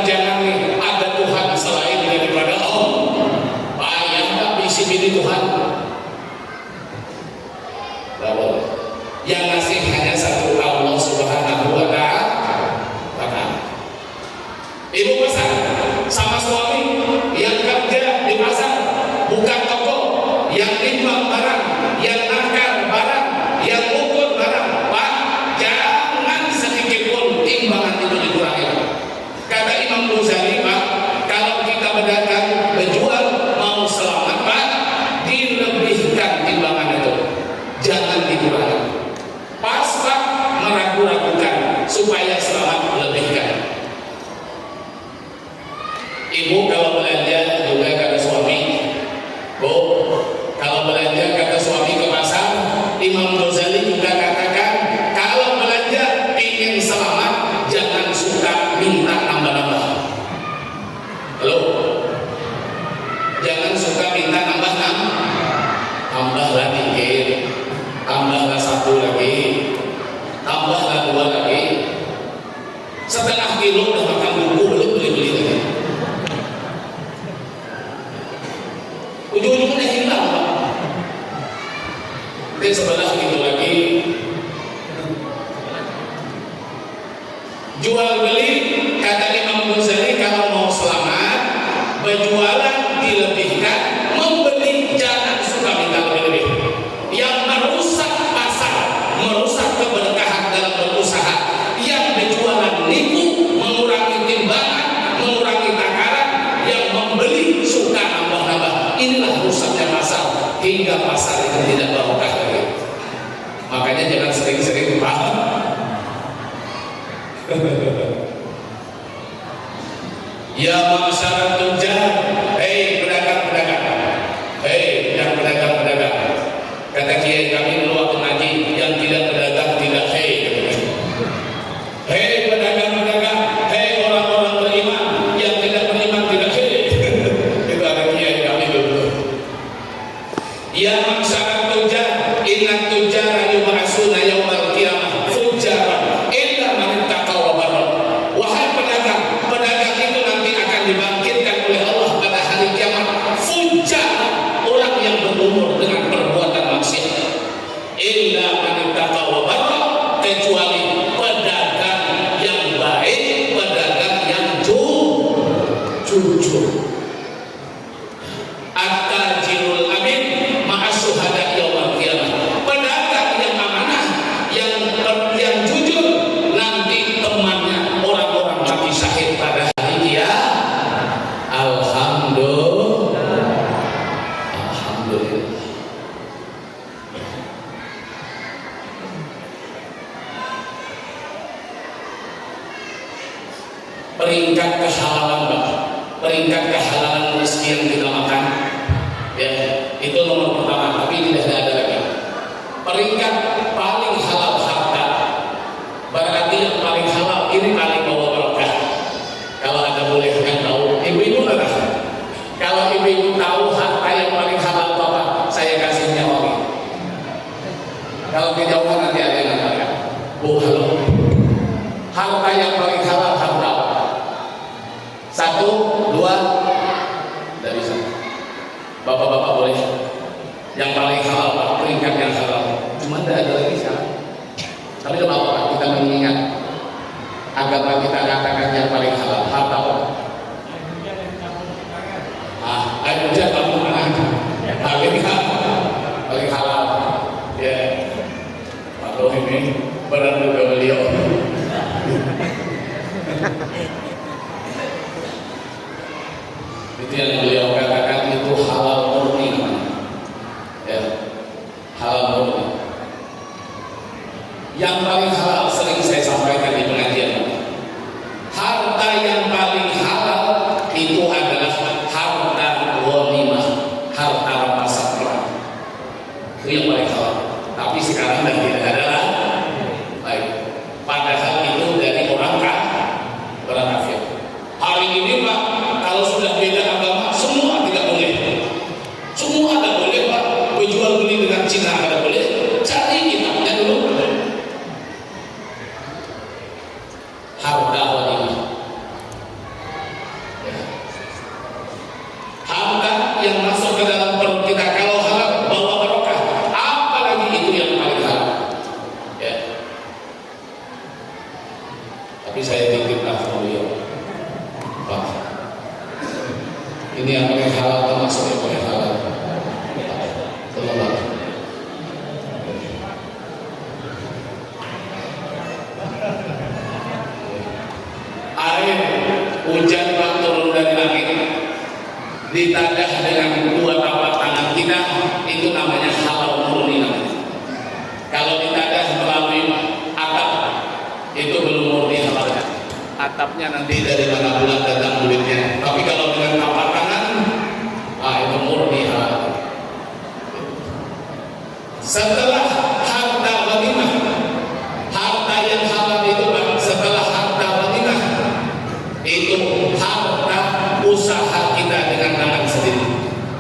setengah kilo udah makan buku, belum beli tadi. Ujung-ujungnya hilang Pak. Di sebelah itu lagi jual beli, kata Imam Ghazali kalau mau selamat berjualan dilebihkan, membeli jangan suka minta lebih-lebih. Yang merusak pasar, merusak keberkahan dalam berusaha, yang berjualan nipu, mengurangi timbangan, mengurangi takaran, yang membeli suka nambah-nambah. Inilah rusaknya pasar, hingga pasar itu tidak barokah lagi. Makanya jangan sering-sering paham. Ya masyarakat tujar, hei pedagang-pedagang, hei yang pedagang-pedagang. Kata kiai kami dulu waktu ngaji, yang tidak pedagang tidak hei. Hei pedagang-pedagang, hei orang-orang beriman, yang tidak beriman tidak hei. Itu ada kiai kami dulu. Ya masyarakat tujar, ingat tujar yub'atsuna yaumal qiyamah fujjaran illa man ittaqa wa barra. Wahai pedagang, pedagang itu nanti akan dibangkitkan oleh Allah pada hari kiamat fujjar, orang yang berumur dengan perbuatan maksiat. Illa man ittaqa wa barra, kecuali pedagang yang baik, pedagang yang jujur. At-tajirul amin ma'as syuhada yaumil qiyamah. Pedagang yang amanah, yang jujur, nanti temannya orang-orang mati syahid pada hari kiamat. Alhamdulillah. Alhamdulillah. Peringkat kehalalan Bapak, peringkat kehalalan rezeki yang kita makan, ya itu nomor pertama, tapi tidak ada lagi. Peringkat paling halal harta, berarti yang paling halal ini paling bawa berkah. Kalau ada boleh yang tahu, ibu-ibu nggak tahu. Kalau ibu-ibu tahu harta yang paling halal Bapak, saya kasihnya wangi. Kalau kejauhan nanti ada yang nggak. Bu, halo. Harta yang paling halal harta apa? 1, 2, tidak bisa. Bapak-bapak boleh. Yang paling halal Pak, peringkat yang halal. Cuma tidak ada lagi sekarang. Tapi tidak apa-apa, kita mengingat agama kita katakan yang paling halal harta apa? Air hujan tabung tangan. Paling halal. Ya, Pak Roh ini benar juga beliau. Itu yang beliau katakan itu halal murni, ya, halal murni. Yang paling halal sering saya sampaikan di pengajian, harta yang paling halal itu adalah harta ghanimah, harta rampasan perang. Itu yang paling halal. Tapi sekarang dan tidak ada lah. Baik. Padahal itu dari orang kafir. Hari ini Pak, kalau sudah beda agama, semua tidak boleh. Semua tidak boleh Pak. Berjual beli dengan Cina tidak boleh. Cari kitabnya dulu. Harta ghanimah. Harta yang masuk ke dalam perut kita kalau halal bawa barokah. Apalagi itu yang paling halal. Ya. Tapi saya titiplah sama beliau. Pak, ini yang paling halal termasuk yang paling halal. Tolonglah. Air hujan Pak turun dari langit, ditadah dengan dua tapak tangan kita, itu namanya halal murni namanya. Kalau ditadah melalui atap, itu belum murni halalnya. Atapnya nanti dari mana bulan datang duitnya. Tapi kalau dengan tapak tangan, itu murni halal. Setelah harta ghanimah, harta yang halal itu setelah harta ghanimah, itu harta usaha kita dengan tangan sendiri.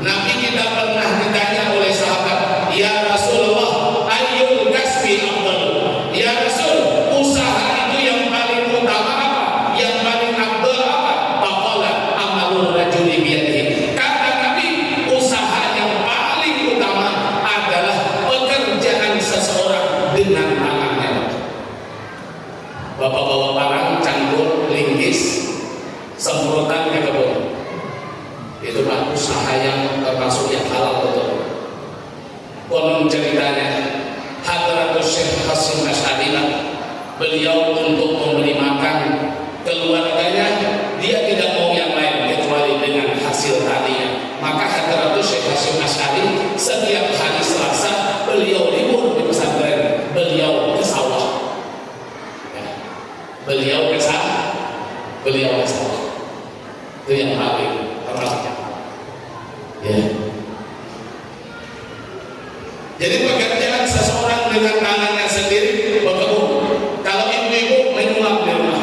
Nabi kita pernah ditanya oleh sahabat, ya Rasulullah, ayyul kasbi afdal? Ya Rasul, usaha itu yang paling utama apa? beliau kesal, beliau kesal. Itu yang paling terang. Ya. Jadi pekerjaan seseorang dengan tangannya sendiri berkebun. Kalau ibu-ibu menyuap di rumah,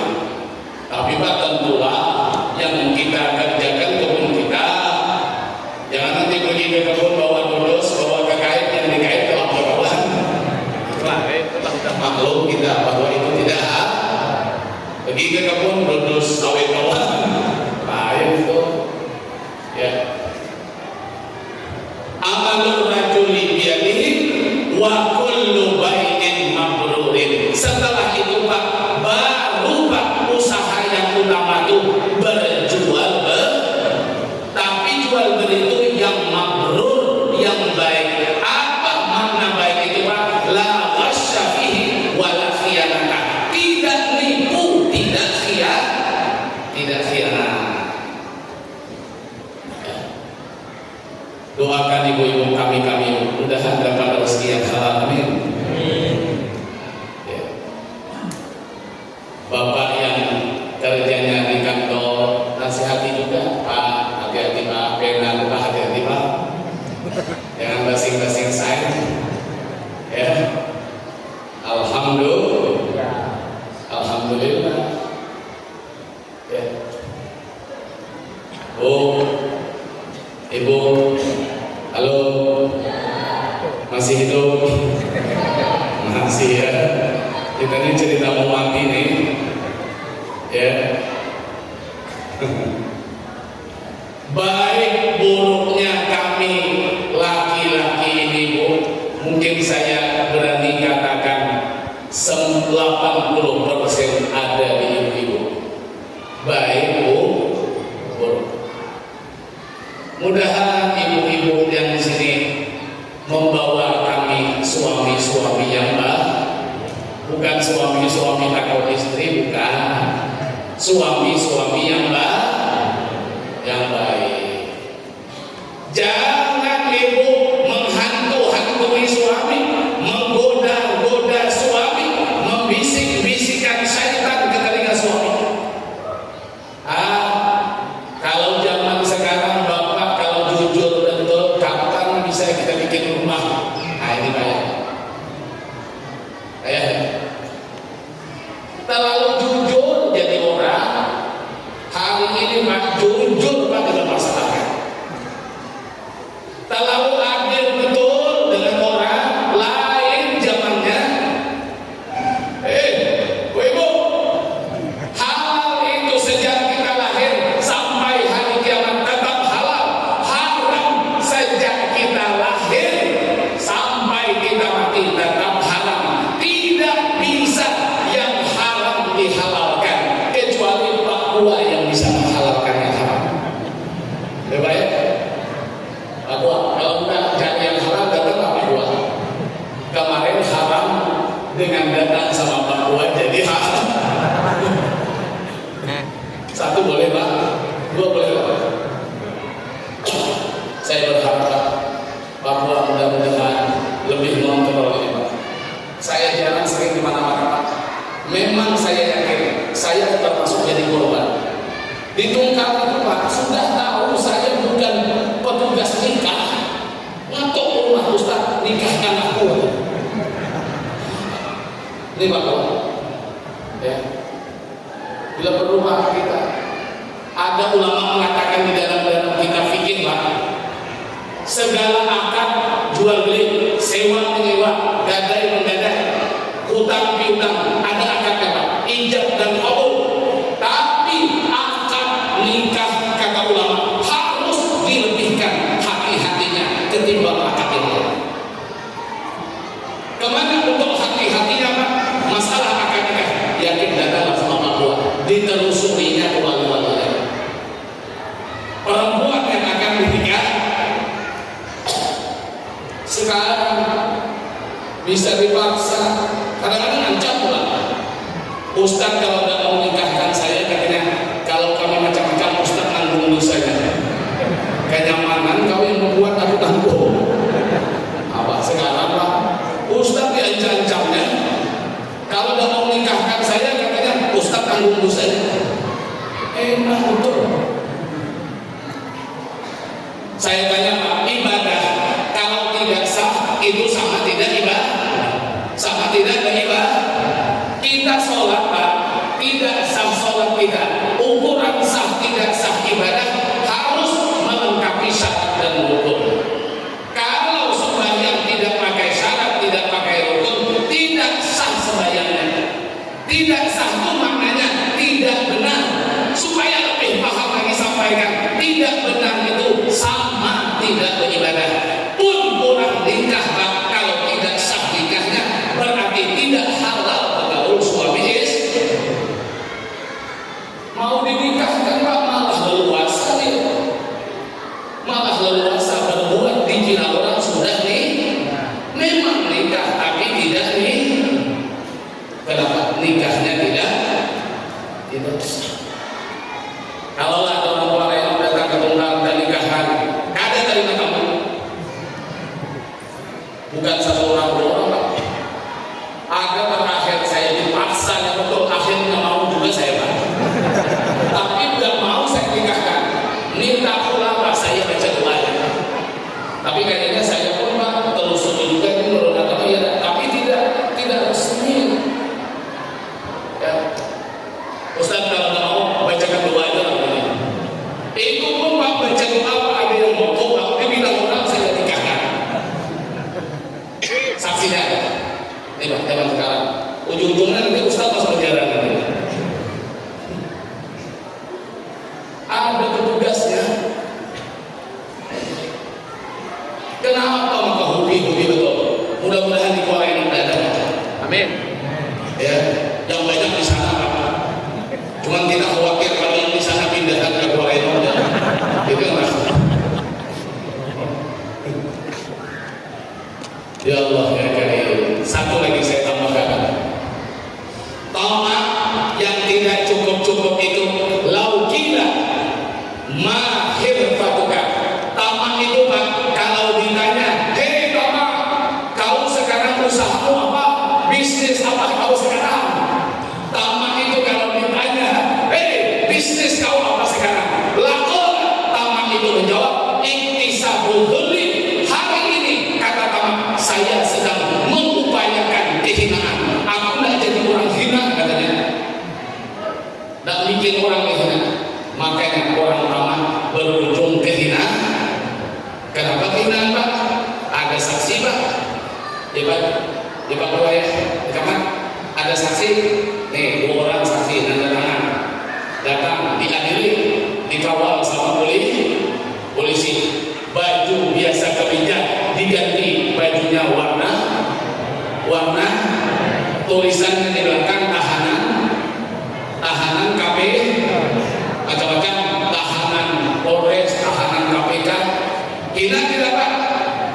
tapi Pak tentulah yang kita kerjakan kebun kita. Jangan nanti pergi ke kebun bawa dulus, bawa ke kait yang dikait dalam kawan. Kita maklum kita bahwa itu tidak. Pergi ke kebun dulus awet kawan, lain itu. Ya. Amalur rajuli biyadihi wa kullu bai'in mabrurin. Setelah itu Pak, baru Pak usaha yang utama itu berjual tapi jual beli itu yang mabrur, yang baik. Apa makna baik itu Pak? La ghasya fihi wa la khiyanata. Tidak nipu, tidak khianat. Doakan ibu-ibu kami mudah-mudahan dapat rezeki yang halal, amin. Ya. Bapak yang kerjanya di kantor, nasihati juga Pak, hati-hati Pak, benar Pak, hati-hati Pak, jangan basing-basing saya. Ya, alhamdulillah. Ya. Oh, ibu, halo, masih hidup? Masih ya. Kita ini cerita mau mati nih, ya. Baik buruknya kami laki-laki ini Bu, mungkin saya berani katakan 80% ada di ibu-ibu. Baik buruk. Mudahan ibu-ibu yang di sini membawa kami suami-suami yang baik, bukan suami-suami takut istri, bukan, suami-suami yang baik. Jangan ibu menghantui suami, menggoda-goda suami, membisik-bisikkan syaitan ke telinga suami. Kalau zaman sekarang Bapak kalau jujur betul, kapan bisa kita bikin rumah? Ini banyak. Terlalu jujur jadi orang. Hari ini Pak jujur Pak tidak masalah. Terlalu adil betul dengan orang lain zamannya. Ibu, halal itu sejak kita lahir sampai hari kiamat tetap halal. Haram sejak kita lahir sampai kita mati tetap haram. Tidak bisa yang haram dihalalkan kecuali Papua yang bisa menghalalkan yang haram. Baik, Papua kalau enggak cari yang haram datang Papua. Kemarin haram dengan datang sama Papua jadi haram. Satu boleh Pak, dua boleh Pak. Saya berharap Papua mudah-mudahan lebih mengontrol ini Pak. Saya jarang sering kemana-mana Pak. Memang saya yakin saya termasuk jadi korban. Di Tungkal itu Pak sudah tahu saya bukan petugas nikah. Untuk rumah Ustaz nikahkan aku. Ini Pak ya. Bila berumah kita, ada ulama mengatakan di dalam kitab fikih Pak, segala akad jual beli, sewa menyewa, gadai menggadai, hutang piutang, ada akadnya Pak, ijab dan qabul. Tapi akad nikah kata ulama harus dilebihkan hati-hatinya ketimbang akad yang lain. Kemana untuk hati-hatinya Pak? Masalah akad nikah, yakin datanglah sama Papua, ditelusurinya ke wali-walinya. Perempuan yang akan dinikah sekarang bisa dipaksa, kadang-kadang ancam pula. Ustaz kalau tidak mau nikahkan saya, katanya kalau kami macam-macam Ustaz nanggung dulu saja. Kenyamanan kau yang membuat aku tanggung. Apa sekarang Pak? Ustaz diancam-ancamnya. Kalau tidak mau nikahkan saya, katanya Ustaz tanggung bungkus aja. Enak betul. Saya tanya Pak, ibadah kalau tidak sah itu sama tidak ibadah? Sama tidak beribadah? Kita sholat Pak, tidak sah sholat kita. Ukuran sah tidak sah ibadah harus melengkapi syarat dan rukun. Kalau sembahyang tidak pakai syarat, tidak pakai rukun, tidak sah sembahyangnya. Tidak sah itu maknanya tidak benar. Supaya lebih paham lagi sampaikan, tidak benar itu sama tidak beribadah. Pun orang nikah Pak, kalau tidak sah nikahnya berarti tidak halal bergaul suami istri. Mau dinikahkan Pak malah leluasa dia, malah leluasa berbuat dikira orang sudah nih. Memang nikah tapi tidak nih. Kenapa nikahnya tidak sah? Kalau ada orang tua yang datang ke tunggal dan nikahan, ada terima kamu. Bukan satu orang dua orang Pak. Ada terakhir saya dipaksa ya betul, akhirnya mau juga saya Pak. Tapi nggak mau saya nikahkan. Minta pula Pak saya baca doanya. Tapi kayaknya saya pun Pak telusuri juga ini menurut agama ya, tapi tidak resmi. Ya. Ustaz kalau nggak mau bacakan doa aja lah. Itu pun Pak baca doa Pak ada yang mau Pak, dia bilang orang saya nikahkan. Saksinya ada. Ini Pak zaman sekarang. Ujung-ujungnya nanti Ustaz masuk penjara nanti. Ada petugasnya. Kenapa maka hobi betul? Mudah-mudahan di Kuala yang ada. Amin. Ya, yang banyak di sana Pak. Cuman kita khawatir kalau yang di sana pindahkan ke Kuala yang ada. Itu yang masalah. Ya Allah ya Karim. Satu lagi saya tambahkan. Tamak yang tidak cukup itu laukila mahir fatuka. Tamak itu Pak, kalau ditanya, hei tamak, kau sekarang usahamu apa? Bisnis apa kau sekarang? Tamak itu kalau ditanya, hei bisnis kau apa sekarang? Lakon, tamak itu menjawab, iktisabul dhulli. Hari ini kata tamak, saya sedang mengupayakan kehinaan. Aku tidak jadi orang hina katanya. Tidak bikin orang hina. Makanya orang tamak berujung kehinaan. Kenapa kehinaan Pak? Ada saksi Pak. Ya Pak, ya Pak Ketua ya, di kamar ada saksi. Nih 2 orang saksi tangan datang diadili, dikawal sama polisi. Baju biasa kemeja diganti bajunya warna tulisannya di belakang tahanan KP macam-macam, tahanan Polres, tahanan KPK. Kilat tidak Pak,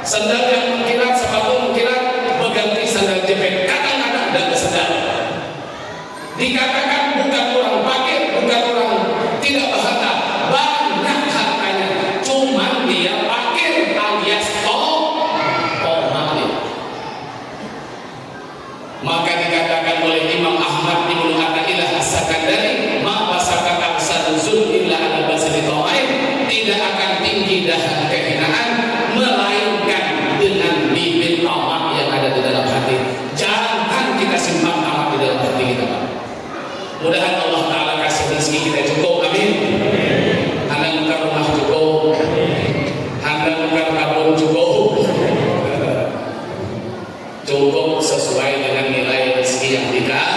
sandal yang mengkilat, sepatu mengkilat, berganti sandal jepit. Kadang-kadang dan sandal. Dikatakan bukan orang fakir, bukan orang tidak berharta, banyak hartanya, cuman dia fakir alias mahir. Maka dikatakan oleh Imam Ahmad Ibnu Athaillah As-Sakandari, ma basaka al-sanzul illa ala basri ta'ain, tidak akan tinggi dahan kehinaan melainkan dengan bibit tamak yang ada di dalam hati. Jangan kita simpan tamak di dalam hati kita Pak. Mudah-mudahan Allah Ta'ala kasih rezeki kita cukup, amin. Anda buka rumah cukup, Anda buka kabun cukup, cukup sesuai dengan nilai rezeki yang dikasih.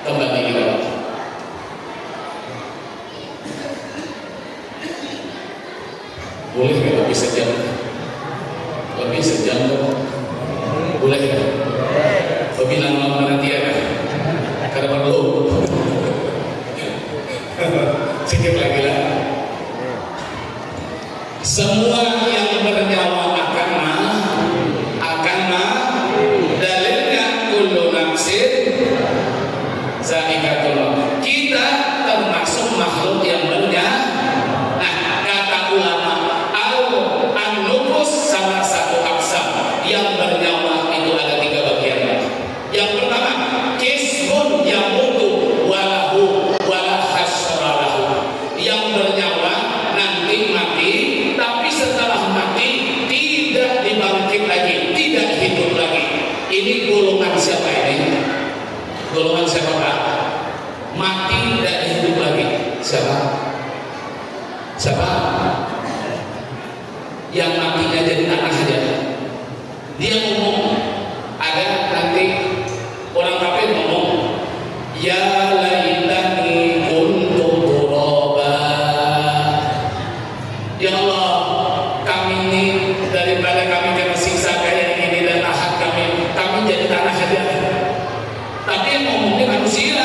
Kembali kita Pak. Boleh nggak lebih sejam? Lebih sejam dong? Boleh nggak? Lebih lama nanti ya? Karena perlu sedikit lagi lah. Semua yang bernyawa akan dalilnya kullu nafsin za'iqatul maut. Kita termasuk makhluk yang bernyawa. Nah, kata ulama an-nufus salah satu aksam yang bernyawa itu ada 3 bagian. Yang pertama, Golongan siapa Pak? Mati dan hidup lagi. Siapa? Siapa? Yang matinya jadi tanah saja. Dia ngomong, ada nanti orang kafir ngomong, ya laitani kuntu turaba. Ya Allah, kami ini daripada kami kena siksa kayak ini dan lahat kami jadi tanah saja. Tapi yang ngomongnya manusia.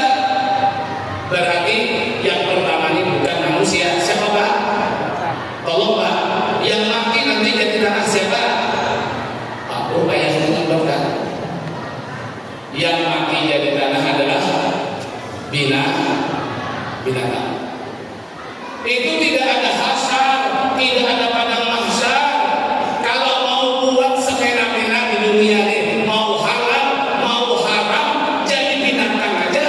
Berarti yang pertama ini bukan manusia. Siapa Pak? Tolong Pak, yang mati nanti jadi tanah siapa? Pak, yang mengabarkan yang mati jadi tanah adalah binatang. Itu tidak ada hasar, tidak ada padang mahsyar. Kalau mau buat semena-mena di dunia ini, mau halal, mau haram, jadi binatang aja.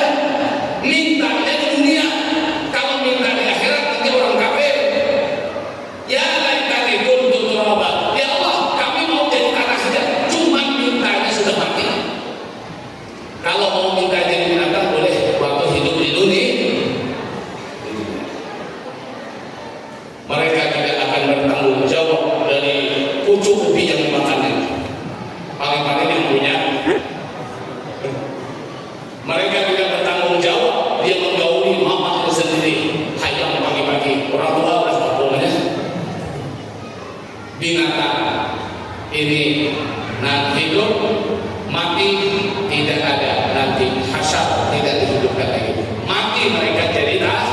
Mintanya di dunia. Kalau minta di akhirat nanti orang kafir. Ya laitani kuntu turaba. Ya Allah, kami mau jadi tanah saja. Cuma mintanya sudah mati. Kalau mau minta jadi binatang boleh waktu hidup di dunia. Mereka tidak akan bertanggung jawab dari pucuk ubi yang dimakannya. Paling-paling yang punya. Mereka tidak bertanggung jawab. Dia menggauli mamanya sendiri. Hayam pagi-pagi. Orang tua lah pokoknya. Binatang ini nanti hidup, mati tidak ada, nanti hasyar tidak dihidupkan lagi. Mati mereka jadi tanah.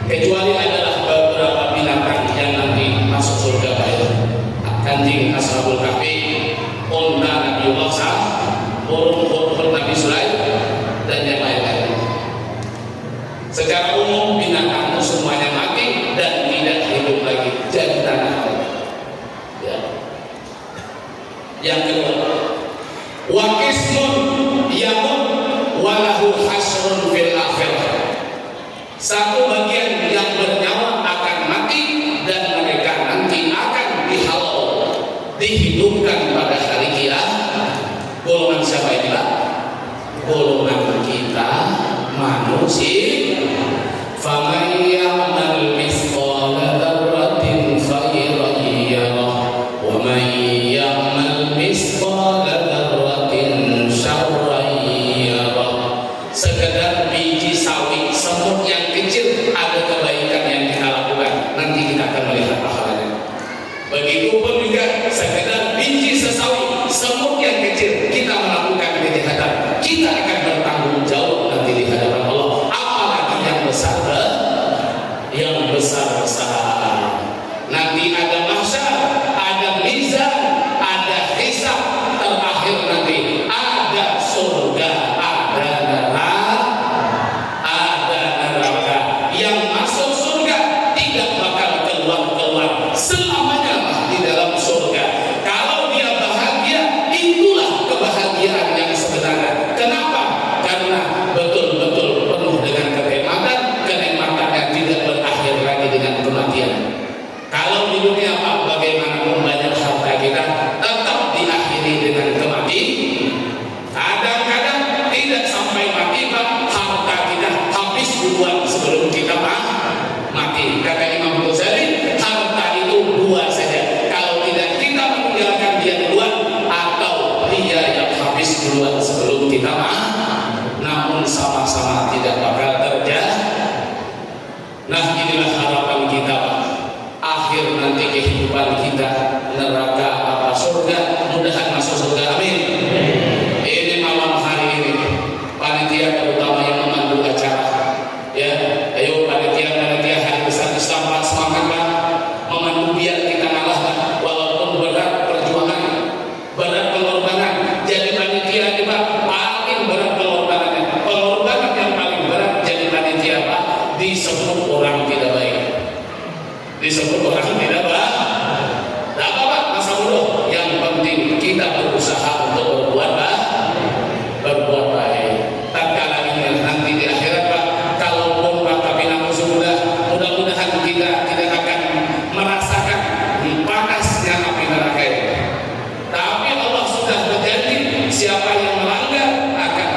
Kecuali adalah beberapa binatang yang nanti masuk surga baik. Anjing Ashabul Kahfi, unta Nabi Musa, burung Nabi Sulaim, dan yang lain-lain. Secara umum binatang itu semuanya mati dan tidak hidup lagi, jadi tanah. Ya. Yang kedua, wa qismun yamut walahu hasrun fil akhirah. Satu bagian yang bernyawa akan mati dan mereka nanti akan dihalau, dihidupkan pada hari kiamat. Golongan siapa ini Pak? Golongan kita manusia. Faman ya'mal mithqala dzarratin khairan yarah wa man ya'mal mithqala dzarratin syarran yarah. Sekedar biji sawi semut yang kecil ada kebaikan yang kita lakukan, nanti kita akan melihat pahalanya. Begitupun juga sekedar biji sesawi semut yang kecil kita melakukan kejahatan, kita akan bertanggung jawab nanti di hadapan Allah. Apalagi yang besar, yang besar-besar. Nanti ada mahsyar, ada mizan, ada hisab, terakhir nanti ada surga, ada neraka. Yang masuk surga tidak bakal keluar selamanya di dalam surga. Kalau dia bahagia, itulah kebahagiaan yang sebenarnya. Kenapa? Karena betul-betul penuh dengan kenikmatan yang tidak berakhir lagi dengan kematian. Kalau di dunia Pak, bagaimanapun banyak harta kita tetap diakhiri dengan kematian. Kadang-kadang tidak sampai mati Pak, harta kita habis duluan sebelum kita mati. Kata Imam Ghazali, harta itu dua saja. Kalau tidak kita meninggalkan dia duluan, atau dia yang habis duluan sebelum kita namun sama-sama tidak bakal terjadi. Nah, inilah harapan kita Pak. Akhir nanti kehidupan kita, neraka apa surga, mudahan masuk surga, amin. Ini malam hari ini panitia terutama yang memandu acara, ya, ayo panitia hari besar Islam Pak, semangat Pak, memandu biar kita ngalah Pak, walaupun berat perjuangan, berat pengorbanan. Jadi panitia ini Pak, paling berat pengorbanannya, pengorbanan yang paling berat jadi panitia Pak, disebut orang tidak baik, disebut orang tidak baik. Tidak apa-apa, masa bodoh. Yang penting kita berusaha untuk berbuat baik. Tatkala ini nanti di akhirat Pak, kalaupun Pak Kabina mudah-mudahan kita tidak akan merasakan panasnya api neraka itu. Tapi Allah sudah berjanji, siapa yang melanggar akan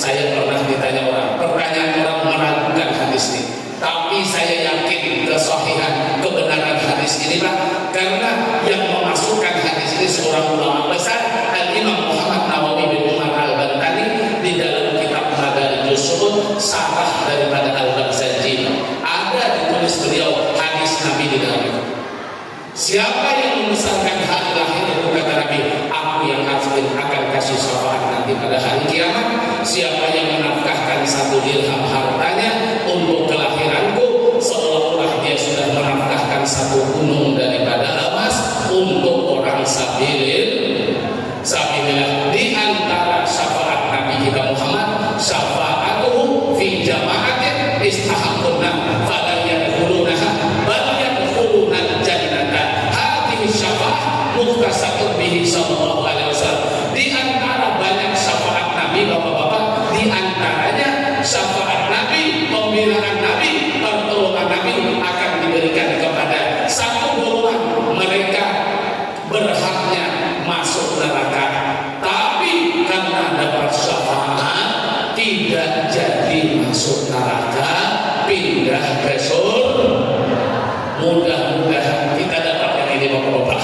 Saya pernah ditanya orang, pertanyaan orang meragukan hadis ini, tapi saya yakin kesahihan kebenaran hadis ini Pak, karena yang memasukkan hadis ini seorang ulama besar, Al-Imam Muhammad Nawawi bin Umar Al-Bantani, di dalam kitab Madarijus Su'ud, sarah daripada Al-Barzanji, ada ditulis beliau hadis Nabi di dalam itu. Siapa yang membesarkan hari lahir itu, kata Nabi, aku yang akan kasih syafaat nanti pada hari kiamat. Siapa yang menafkahkan 1 dirham hartanya untuk kelahiranku, seolah-olah dia sudah menafkahkan 1 gunung daripada emas untuk orang sabilillah. Di antara syafaat Nabi kita Muhammad, syafa'atuhu fi jama'atin istahaqquna fala yadkhulunaha bal yadkhuluna jannata. Hadhihi syafa'ah mukhtasatun bihi sallallahu alaihi wasallam. Di antara banyak syafaat Nabi, Bapak-bapak, di antaranya syafaat Nabi, pembelaan Nabi, pertolongan Nabi akan diberikan kepada 1 golongan. Mereka berhaknya masuk neraka, tapi karena dapat syafaat tidak jadi masuk neraka, pindah ke surga. Mudah-mudahan kita dapat yang ini Bapak-bapak.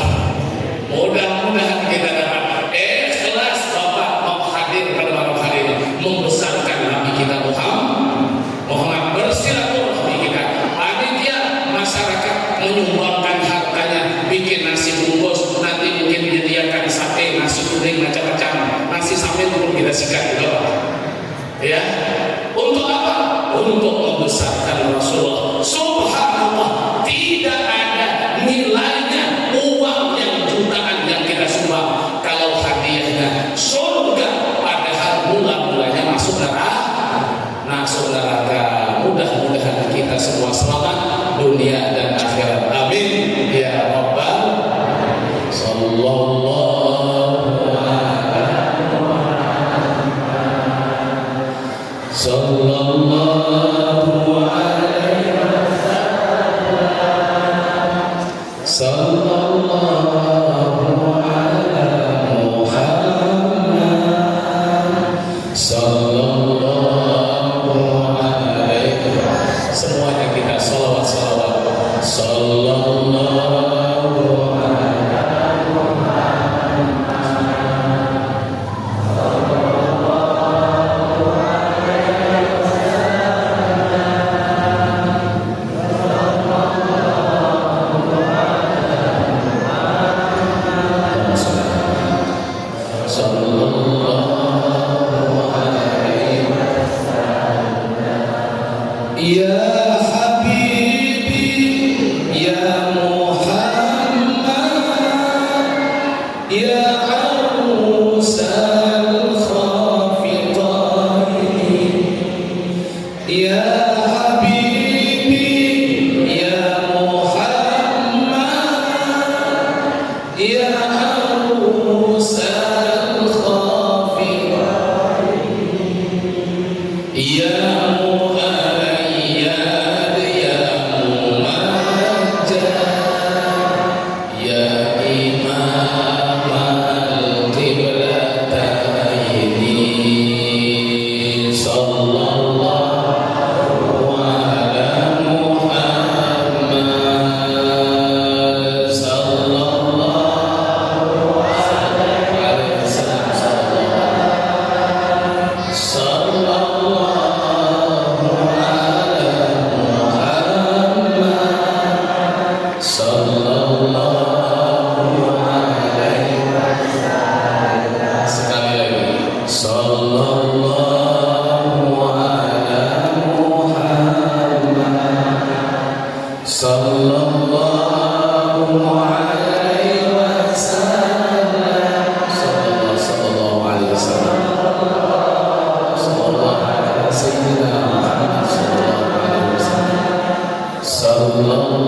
Mudah-mudahan kita dapat ikhlas Bapak mau hadir pada malam hari ini, membesarkan Nabi kita Muhammad, bersilaturahmi kita. Panitia masyarakat menyumbangkan hartanya, bikin nasi bungkus, nanti mungkin menyediakan sate, nasi kuning, macam-macam, nasi sambil pun kita sikat juga Pak. Ya, untuk apa? Untuk membesarkan Rasulullah. Subhanallah, tidak ada nilainya uang yang jutaan yang kita sumbang kalau hadiahnya surga, padahal mula-mulanya masuk neraka. Mudah-mudahan kita semua selamat dunia dan akhirat. Amin ya rabbal sallallahu alaihi wasallam. Sallallahu ala Muhammad. Sallallahu alaihi wasallam. Semuanya kita salawat. Sallallahu ala sallallahu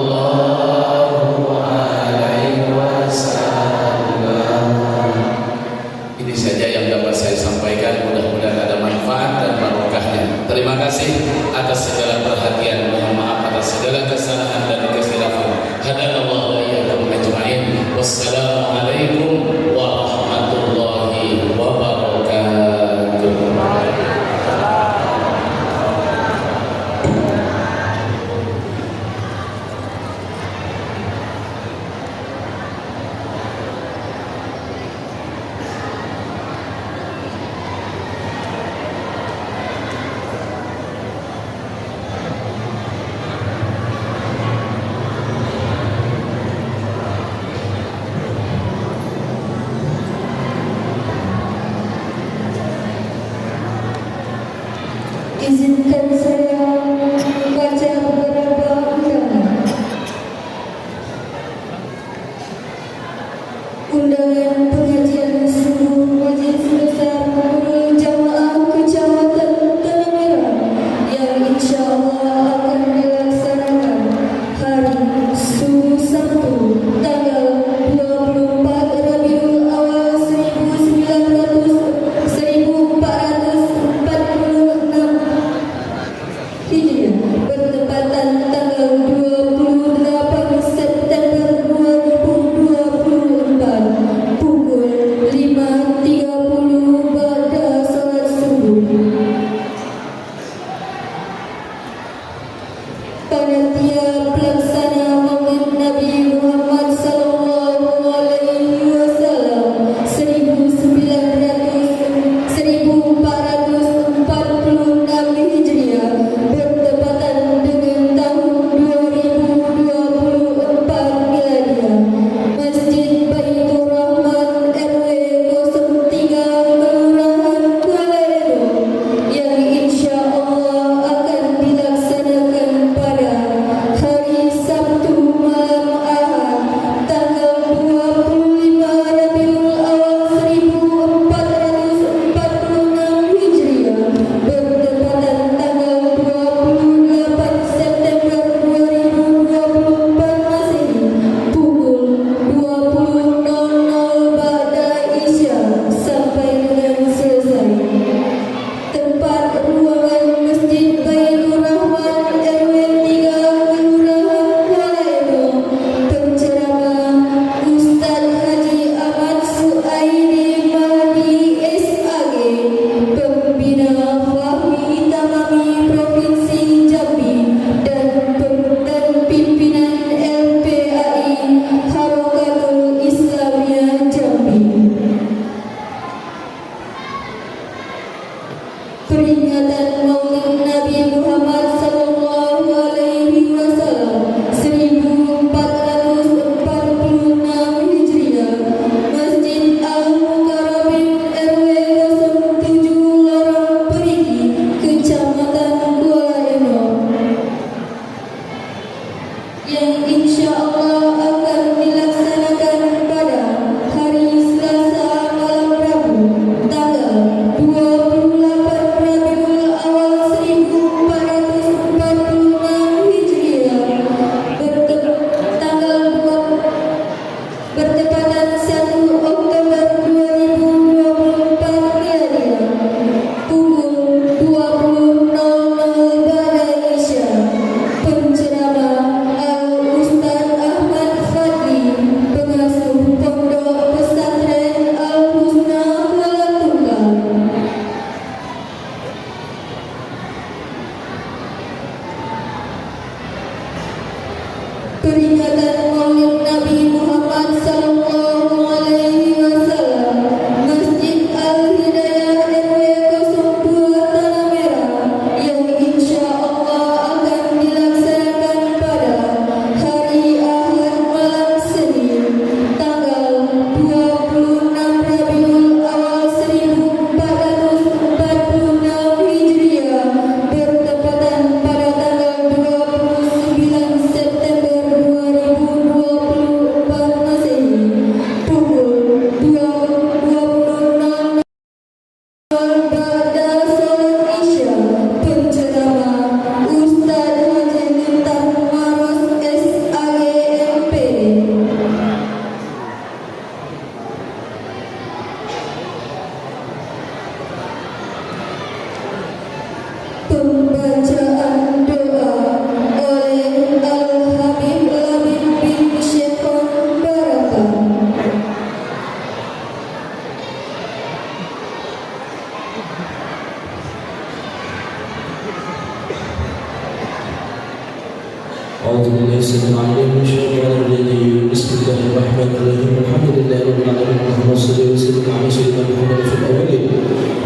أعوذ بالله السميع العليم من الشيطان الرجيم بسم الله الرحمن الرحيم الحمد لله رب العالمين اللهم صل وسلم على سيدنا محمد في الأولين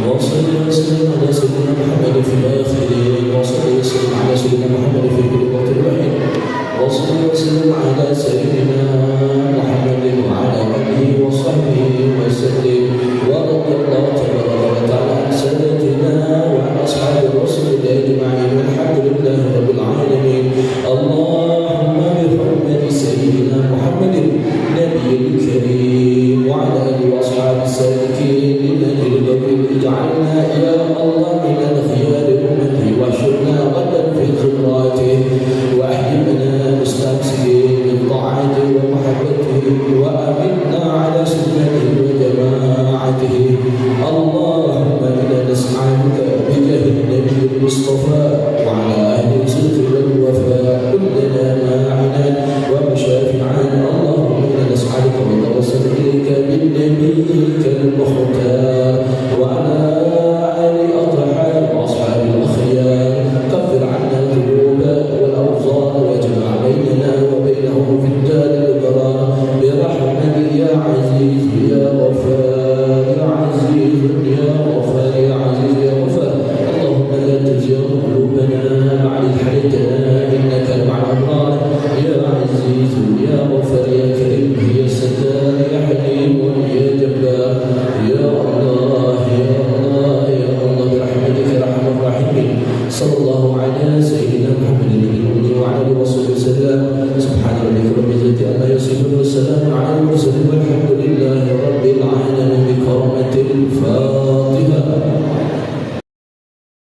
وصل وسلم على سيدنا محمد في الآخرين وصل وسلم على سيدنا محمد في كل وقت الوحيد وصل وسلم على سيدنا محمد وعلى آله وصحبه وسلم ورضي الله تبارك وتعالى عن سادتنا وعن أصحاب رسول الله أجمعين والحمد لله رب العالمين. اللهم بحرمة سيدنا محمد النبي الكريم الله